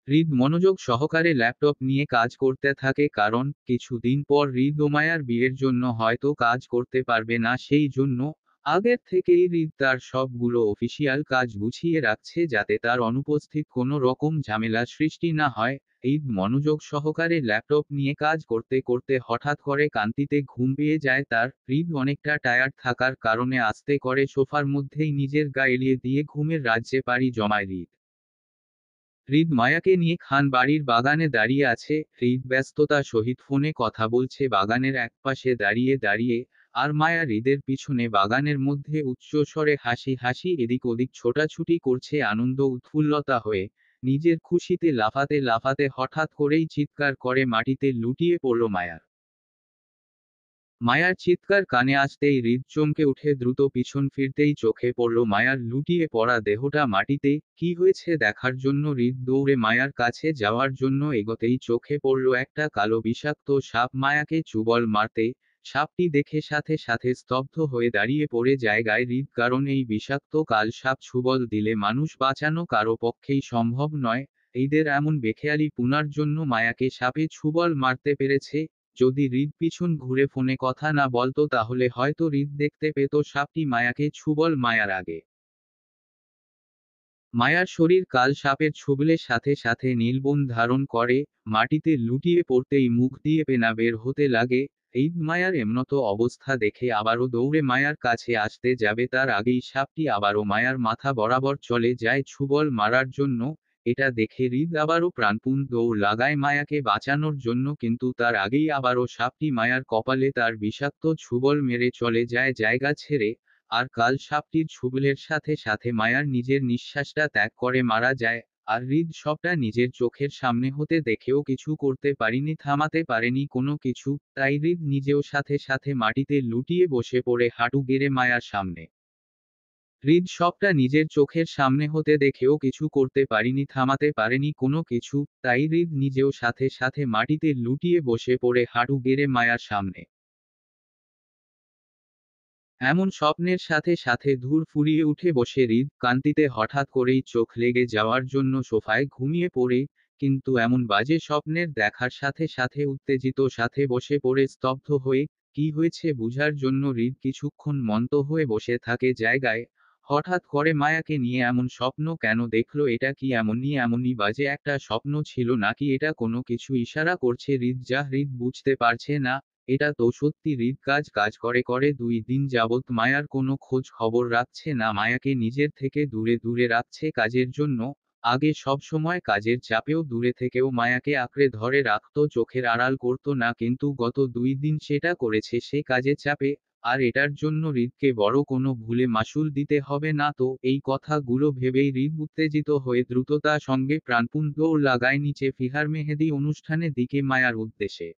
হৃদ মনোযোগ সহকারে ল্যাপটপ নিয়ে কাজ করতে থাকে কারণ কিছুদিন পর হৃদ ও মায়ার বিয়ের জন্য হয়তো কাজ করতে পারবে না, সেই জন্য আগের থেকেই হৃদ তার সবগুলো অফিসিয়াল কাজ গুছিয়ে রাখছে যাতে তার অনুপস্থিত কোনো রকম ঝামেলা সৃষ্টি না হয়। ঈদ মনোযোগ সহকারে ল্যাপটপ নিয়ে কাজ করতে করতে হঠাৎ করে কান্তিতে ঘুম পেয়ে যায় তার। ঈদ অনেকটা টায়ার্ড থাকার কারণে আস্তে করে সোফার মধ্যেই নিজের গা এলিয়ে দিয়ে ঘুমের রাজ্যে পাড়ি জমায় ঈদ। হৃদ মায়াকে নিয়ে খান বাড়ির বাগানে দাঁড়িয়ে আছে। হৃদ ব্যস্ততা সহিত ফোনে কথা বলছে বাগানের একপাশে দাঁড়িয়ে দাঁড়িয়ে। আর মায়া হৃদের পিছনে বাগানের মধ্যে উচ্চ স্বরে হাসি হাসি এদিক ওদিক ছোটাছুটি করছে আনন্দ উৎফুল্লতা হয়ে। নিজের খুশিতে লাফাতে লাফাতে হঠাৎ করেই চিৎকার করে মাটিতে লুটিয়ে পড়ল মায়ার। মায়ার চিৎকার কানে আসতেই হৃদ চমকে উঠে দ্রুত পিছন ফিরতেই চোখে পড়ল মায়ার লুটিয়ে পড়া দেহটা মাটিতে। কি হয়েছে দেখার জন্য হৃদ দৌড়ে মায়ার কাছে যাওয়ার জন্য এগোতেই চোখে পড়ল একটা কালো বিষাক্ত সাপ মায়াকে চুবল মারতে। সাপটি দেখে সাথে সাথে স্তব্ধ হয়ে দাঁড়িয়ে পড়ে জায়গায় হৃদ, কারণ এই বিষাক্ত কাল সাপ ছুবল দিলে মানুষ বাঁচানো কারো পক্ষেই সম্ভব নয়। এদের এমন বেখেয়ালি পুনার জন্য মায়াকে সাপে ছুবল মারতে পেরেছে। যদি হৃদ পিছন ঘুরে ফোনে কথা না বলতো তাহলে হয়তো হৃদ দেখতে পেত সাপটি মায়াকে ছুবল মায়ার আগে। মায়ার শরীর কাল সাপের ছোবলের সাথে সাথে নীলবন ধারণ করে। মাটিতে লুটিয়ে পড়তেই মুখ দিয়ে পেনা বের হতে লাগে। ঈদ মায়ার এমনত অবস্থা দেখে আবারও দৌড়ে মায়ার কাছে আসতে যাবে তার আগেই সাপটি আবারও মায়ার মাথা বরাবর চলে যায় ছুবল মারার জন্য। এটা দেখে হৃদ আবারও প্রাণপণ দৌড় লাগায় মায়াকে বাঁচানোর জন্য, কিন্তু তার আগেই আবারও সাপটি মায়ার কপালে তার বিষাক্ত ছুবল মেরে চলে যায় জায়গা ছেড়ে। আর কাল সাপটির ছুবলের সাথে সাথে মায়ার নিজের নিঃশ্বাসটা ত্যাগ করে মারা যায়। আর হৃদ সবটা নিজের চোখের সামনে হতে দেখেও কিছু করতে পারিনি, থামাতে পারেনি কোনো কিছু। তাই হৃদ নিজেও সাথে সাথে মাটিতে লুটিয়ে বসে পড়ে হাঁটু গেড়ে মায়ার সামনে। হৃদ সবটা নিজের চোখের সামনে হতে দেখেও কিছু করতে পারিনি, থামাতে পারেনি কোনো কিছু। তাই হৃদ নিজেও সাথে সাথে মাটিতে লুটিয়ে বসে পড়ে হাঁটু গেড়ে মায়ার সামনে। এমন স্বপ্নের সাথে সাথে ধূর ফুরিয়ে উঠে বসে হৃদ কান্তিতে হঠাৎ করেই চোখ লেগে যাওয়ার জন্য সোফায় ঘুমিয়ে পড়ে। কিন্তু এমন বাজে স্বপ্নের দেখার সাথে সাথে উত্তেজিত সাথে বসে পড়ে স্তব্ধ হয়ে। কি হয়েছে বুঝার জন্য হৃদ কিছুক্ষণ মন্ত হয়ে বসে থাকে জায়গায়। হঠাৎ করে মায়াকে নিয়ে এমন স্বপ্ন কেন দেখলো, এটা কি এমনই বাজে একটা স্বপ্ন ছিল নাকি এটা কোনো কিছু ইশারা করছে হৃদ, যা হৃদ বুঝতে পারছে না। এটা তো সত্যি হৃদ কাজ কাজ করে করে 2 দিন যাবৎ মায়ার কোনো খোঁজ খবর রাখছে না, মায়াকে নিজের থেকে দূরে দূরে রাখছে কাজের জন্য। আগে সব সময় কাজের চাপেও দূরে থেকেও মায়াকে আঁকড়ে ধরে রাখতো, চোখের আড়াল করতো না, কিন্তু গত 2 দিন সেটা করেছে সে কাজের চাপে। আর এটার জন্য হৃদকে বড় কোনো ভুলে মাসুল দিতে হবে না তো। এই কথাগুলো ভেবেই হৃদ উত্তেজিত হয়ে দ্রুততা সঙ্গে প্রাণপণ দৌড় লাগায় নিচে ফিহার মেহেদি অনুষ্ঠানের দিকে মায়ার উদ্দেশ্যে।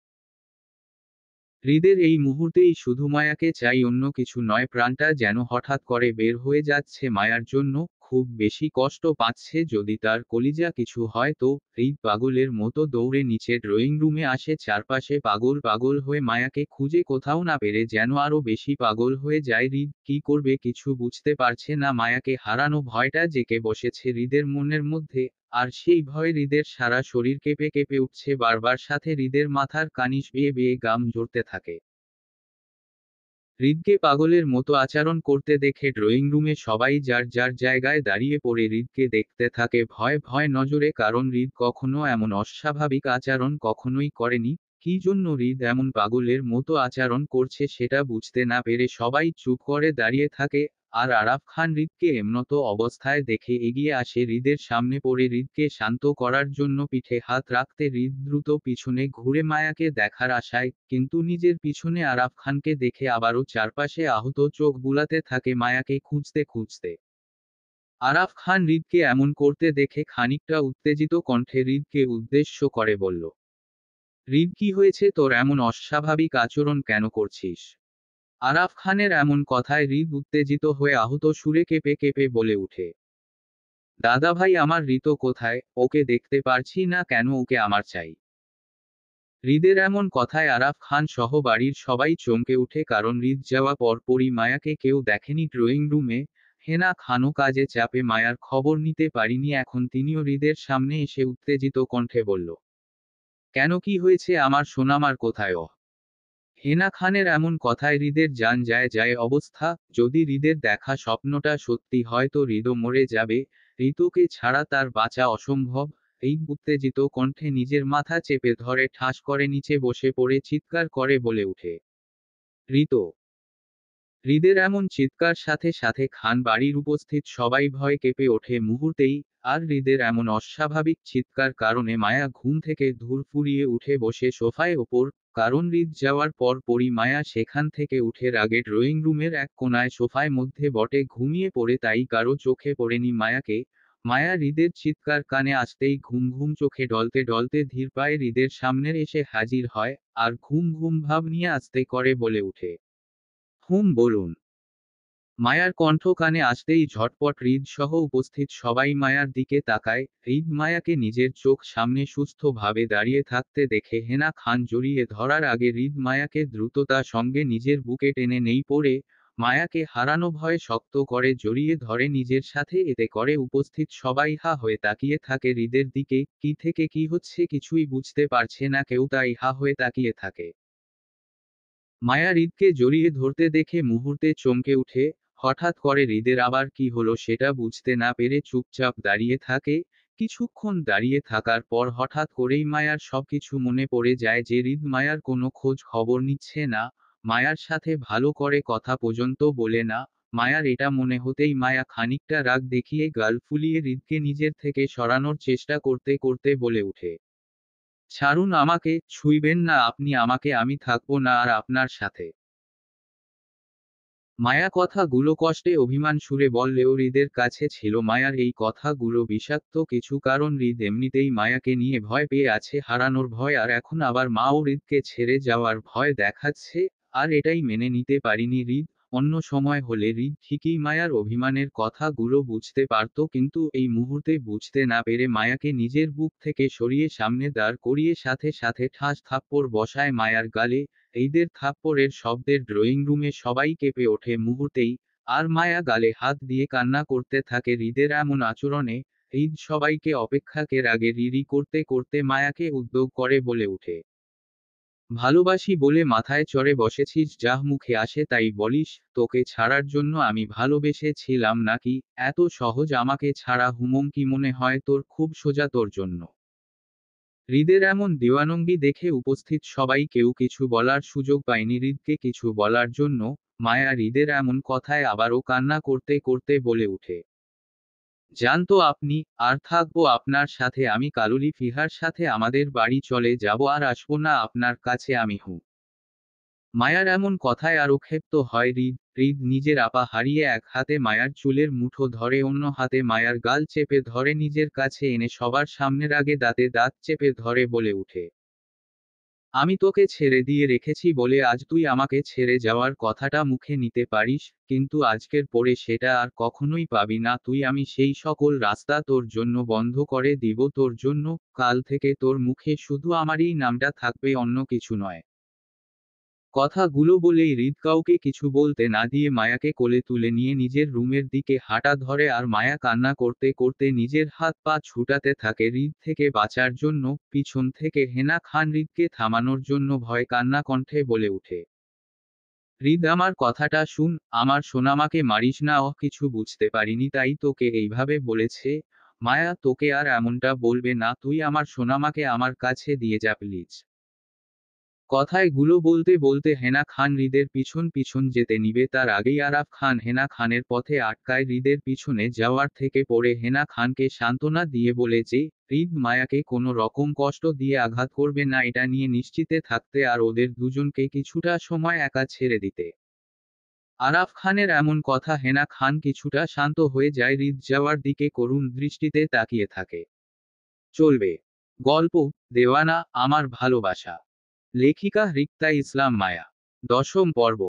হৃদের এই মুহূর্তেই শুধু মায়াকে চাই, অন্য কিছু নয়। প্রাণটা যেন হঠাৎ করে বের হয়ে যাচ্ছে মায়ার জন্য। খুব বেশি কষ্ট পাচ্ছে যদি তার কলিজা কিছু হয় তো। হৃদ পাগলের মতো দৌড়ে নিচে ড্রয়িং রুমে আসে, চারপাশে পাগল পাগল হয়ে মায়াকে খুঁজে কোথাও না পেরে যেন আরো বেশি পাগল হয়ে যায় হৃদ। কি করবে কিছু বুঝতে পারছে না, মায়াকে হারানো ভয়টা জেঁকে বসেছে হৃদের মনের মধ্যে। আর সেই ভয় হৃদের সারা শরীর কেঁপে কেঁপে উঠছে বারবার, সাথে হৃদের মাথার কানিশ বেয়ে বেয়ে গাম ঝরতে থাকে। হৃদকে পাগলের মতো আচরণ করতে দেখে ড্রয়িং রুমে সবাই যার যার জায়গায় দাঁড়িয়ে পড়ে হৃদকে দেখতে থাকে ভয় ভয় নজরে, কারণ হৃদ কখনো এমন অস্বাভাবিক আচরণ কখনোই করেনি। কী জন্য হৃদ এমন পাগলের মতো আচরণ করছে সেটা বুঝতে না পেরে সবাই চুপ করে দাঁড়িয়ে থাকে। আর আরাফ খান হৃদকে এমনত অবস্থায় দেখে এগিয়ে আসে হৃদের সামনে পড়ে হৃদকে শান্ত করার জন্য পিঠে হাত রাখতে। হৃদ দ্রুত পিছনে ঘুরে মায়াকে দেখার আশায়, কিন্তু নিজের পিছনে আরাফ খানকে দেখে আবারও চারপাশে আহত চোখ বুলাতে থাকে মায়াকে খুঁজতে খুঁজতে। আরাফ খান হৃদকে এমন করতে দেখে খানিকটা উত্তেজিত কণ্ঠে হৃদকে উদ্দেশ্য করে বলল, হৃদ কি হয়েছে তোর, এমন অস্বাভাবিক আচরণ কেন করছিস? আরাফ খানের এমন কথায় হৃদ উত্তেজিত হয়ে আহত সুরে কেঁপে কেঁপে বলে উঠে, দাদাভাই আমার ঋত কোথায়, ওকে দেখতে পারছি না কেন, ওকে আমার চাই। হৃদের এমন কথায় আরাফ খান সহ বাড়ির সবাই চমকে উঠে, কারণ হৃদ যাওয়া পরপরই মায়াকে কেউ দেখেনি ড্রয়িং রুমে। হেনা খানও কাজে চাপে মায়ার খবর নিতে পারিনি, এখন তিনিও হৃদের সামনে এসে উত্তেজিত কণ্ঠে বলল, কেন কি হয়েছে আমার সোনামার কোথায় ও? হেনা খানের এমন কথায় হৃদের জান যায় যায় অবস্থা। যদি হৃদের দেখা স্বপ্নটা সত্যি হয় তো হৃদও মরে যাবে। ঋতুকে ছাড়া তার বাঁচা অসম্ভব। এই উত্তেজিত কণ্ঠে নিজের মাথা চেপে ধরে ঠাস করে নিচে বসে পড়ে চিৎকার করে বলে উঠে, ঋত। হৃদের এমন চিৎকার সাথে সাথে খান বাড়ির উপস্থিত সবাই ভয়ে কেঁপে ওঠে মুহূর্তেই। আর হৃদের এমন অস্বাভাবিক চিৎকার কারণে মায়া ঘুম থেকে ধুর ফুরিয়ে উঠে বসে সোফায় ওপর। কারণ হৃদ যাওয়ার পর পরই মায়া সেখান থেকে উঠে রাগে ড্রয়িং রুমের এক কোনায় সোফায় মধ্যে বটে ঘুমিয়ে পড়ে, তাই কারো চোখে পড়েনি মায়াকে। মায়া হৃদের চিৎকার কানে আসতেই ঘুম ঘুম চোখে ডলতে ডলতে ধীর পায়ে হৃদের সামনে এসে হাজির হয়। আর ঘুম ঘুম ভাব নিয়ে আস্তে করে বলে উঠে, হুম বলুন। মায়ার কণ্ঠ কানে আসতেই ঝটপট হৃদ সহ উপস্থিত সবাই মায়ার দিকে তাকায়। হৃদ মায়াকে নিজের চোখ সামনে সুস্থভাবে দাঁড়িয়ে থাকতে দেখে হেনা খান জড়িয়ে ধরার আগে হৃদ মায়াকে দ্রুততা সঙ্গে নিজের বুকে টেনে নেই পড়ে। মায়াকে হারানো ভয়ে শক্ত করে জড়িয়ে ধরে নিজের সাথে, এতে করে উপস্থিত সবাই হা হয়ে তাকিয়ে থাকে হৃদের দিকে। কি থেকে কি হচ্ছে কিছুই বুঝতে পারছে না কেউ, তাই হা হয়ে তাকিয়ে থাকে। মায়া হৃদকে জড়িয়ে ধরতে দেখে মুহূর্তে চমকে উঠে। হঠাৎ করে হৃদের আবার কি হলো সেটা বুঝতে না পেরে চুপচাপ দাঁড়িয়ে থাকে। কিছুক্ষণ দাঁড়িয়ে থাকার পর হঠাৎ করেই মায়ার সবকিছু মনে পড়ে যায় যে হৃদ মায়ার কোনো খোঁজ খবর নিচ্ছে না, মায়ার সাথে ভালো করে কথা পর্যন্ত বলে না। মায়ার এটা মনে হতেই মায়া খানিকটা রাগ দেখিয়ে গাল ফুলিয়ে হৃদকে নিজের থেকে সরানোর চেষ্টা করতে করতে বলে উঠে, ছাড়ুন আমাকে, ছুঁইবেন না আপনি আমাকে, আমি থাকবো না আর আপনার সাথে। মায়া কথাগুলো কষ্টে অভিমান সুরে বললেও হৃদের কাছে ছিল মায়ার এই কথাগুলো বিষাক্ত কিছু, কারণ হৃদ এমনিতেই মায়াকে নিয়ে ভয় পেয়ে আছে, হারানোর ভয়, আর এখন আবার মাও হৃদকে ছেড়ে যাওয়ার ভয় দেখাচ্ছে। আর এটাই মেনে নিতে পারিনি হৃদ। অন্য সময় হলে হৃদ ঠিকই মায়ার অভিমানের কথাগুলো বুঝতে পারত, কিন্তু এই মুহূর্তে বুঝতে না পেরে মায়াকে নিজের বুক থেকে সরিয়ে সামনে দাঁড় করিয়ে সাথে সাথে ঠাস থাপ্পড় বসায় মায়ার গালে। এইদের থাপ্পড়ের শব্দের ড্রয়িং রুমে সবাই কেঁপে ওঠে মুহূর্তেই। আর মায়া গালে হাত দিয়ে কান্না করতে থাকে হৃদের এমন আচরণে। হৃদ সবাইকে অপেক্ষাকে রাগে রিরি করতে করতে মায়াকে উদ্যোগ করে বলে উঠে, ভালোবাসি বলে মাথায় চড়ে বসেছিস, যা মুখে আসে তাই বলিস। তোকে ছাড়ার জন্য আমি ভালোবেসেছিলাম নাকি? এত সহজ আমাকে ছাড়া? হুমম, কি মনে হয় তোর খুব সোজা তোর জন্য? হৃদের এমন দিওয়ানঙ্গি দেখে উপস্থিত সবাই কেউ কিছু বলার সুযোগ পায়নি হৃদকে কিছু বলার জন্য। মায়া হৃদের এমন কথায় আবারও কান্না করতে করতে বলে উঠে, জানতো আপনি, আর থাকবো আপনার সাথে আমি কালুলি ফিহার সাথে আমাদের বাড়ি চলে যাব আর আসবো না আপনার কাছে আমি হুঁ। মায়ার এমন কথায় আরো ক্ষিপ্ত হয় হৃদ। হৃদ নিজের আপা হারিয়ে এক হাতে মায়ার চুলের মুঠো ধরে, অন্য হাতে মায়ার গাল চেপে ধরে নিজের কাছে এনে সবার সামনের আগে দাঁতে দাঁত চেপে ধরে বলে উঠে, আমি তোকে ছেড়ে দিয়ে রেখেছি বলে আজ তুই আমাকে ছেড়ে যাওয়ার কথাটা মুখে নিতে পারিস, কিন্তু আজকের পরে সেটা আর কখনোই পাবি না তুই। আমি সেই সকল রাস্তা তোর জন্য বন্ধ করে দিব তোর জন্য। কাল থেকে তোর মুখে শুধু আমারই নামটা থাকবে, অন্য কিছু নয়। কথাগুলো বলেই হৃদ কাউকে কিছু বলতে না দিয়ে মায়াকে কোলে তুলে নিয়ে নিজের রুমের দিকে হাঁটা ধরে, আর মায়া কান্না করতে করতে নিজের হাত পা ছুটাতে থাকে হৃদ থেকে বাঁচার জন্য। পিছন থেকে হেনা খান হৃদকে থামানোর জন্য ভয় কান্না কণ্ঠে বলে উঠে, হৃদ আমার কথাটা শুন, আমার সোনামাকে মারিস না। কিছু বুঝতে পারিনি তাই তোকে এইভাবে বলেছে। মায়া তোকে আর এমনটা বলবে না, তুই আমার সোনামাকে আমার কাছে দিয়ে যা প্লিজ। কথায় গুলো বলতে বলতে হেনা খান হৃদের পিছন পিছন যেতে নিবে, তার আগেই আরাফ খান হেনা খানের পথে আটকায় হৃদের পিছনে যাওয়ার থেকে পড়ে হেনা খানকে সান্ত্বনা দিয়ে বলে যে হৃদ মায়াকে কোনো রকম কষ্ট দিয়ে আঘাত করবে না এটা নিয়ে নিশ্চিতে থাকতে, আর ওদের দুজনকে কিছুটা সময় একা ছেড়ে দিতে। আরাফ খানের এমন কথা হেনা খান কিছুটা শান্ত হয়ে যায়, হৃদ যাওয়ার দিকে করুণ দৃষ্টিতে তাকিয়ে থাকে। চলবে। গল্প দেওয়ানা আমার ভালোবাসা। লেখিকা রিক্তা ইসলাম মায়া। ১০ম পর্ব।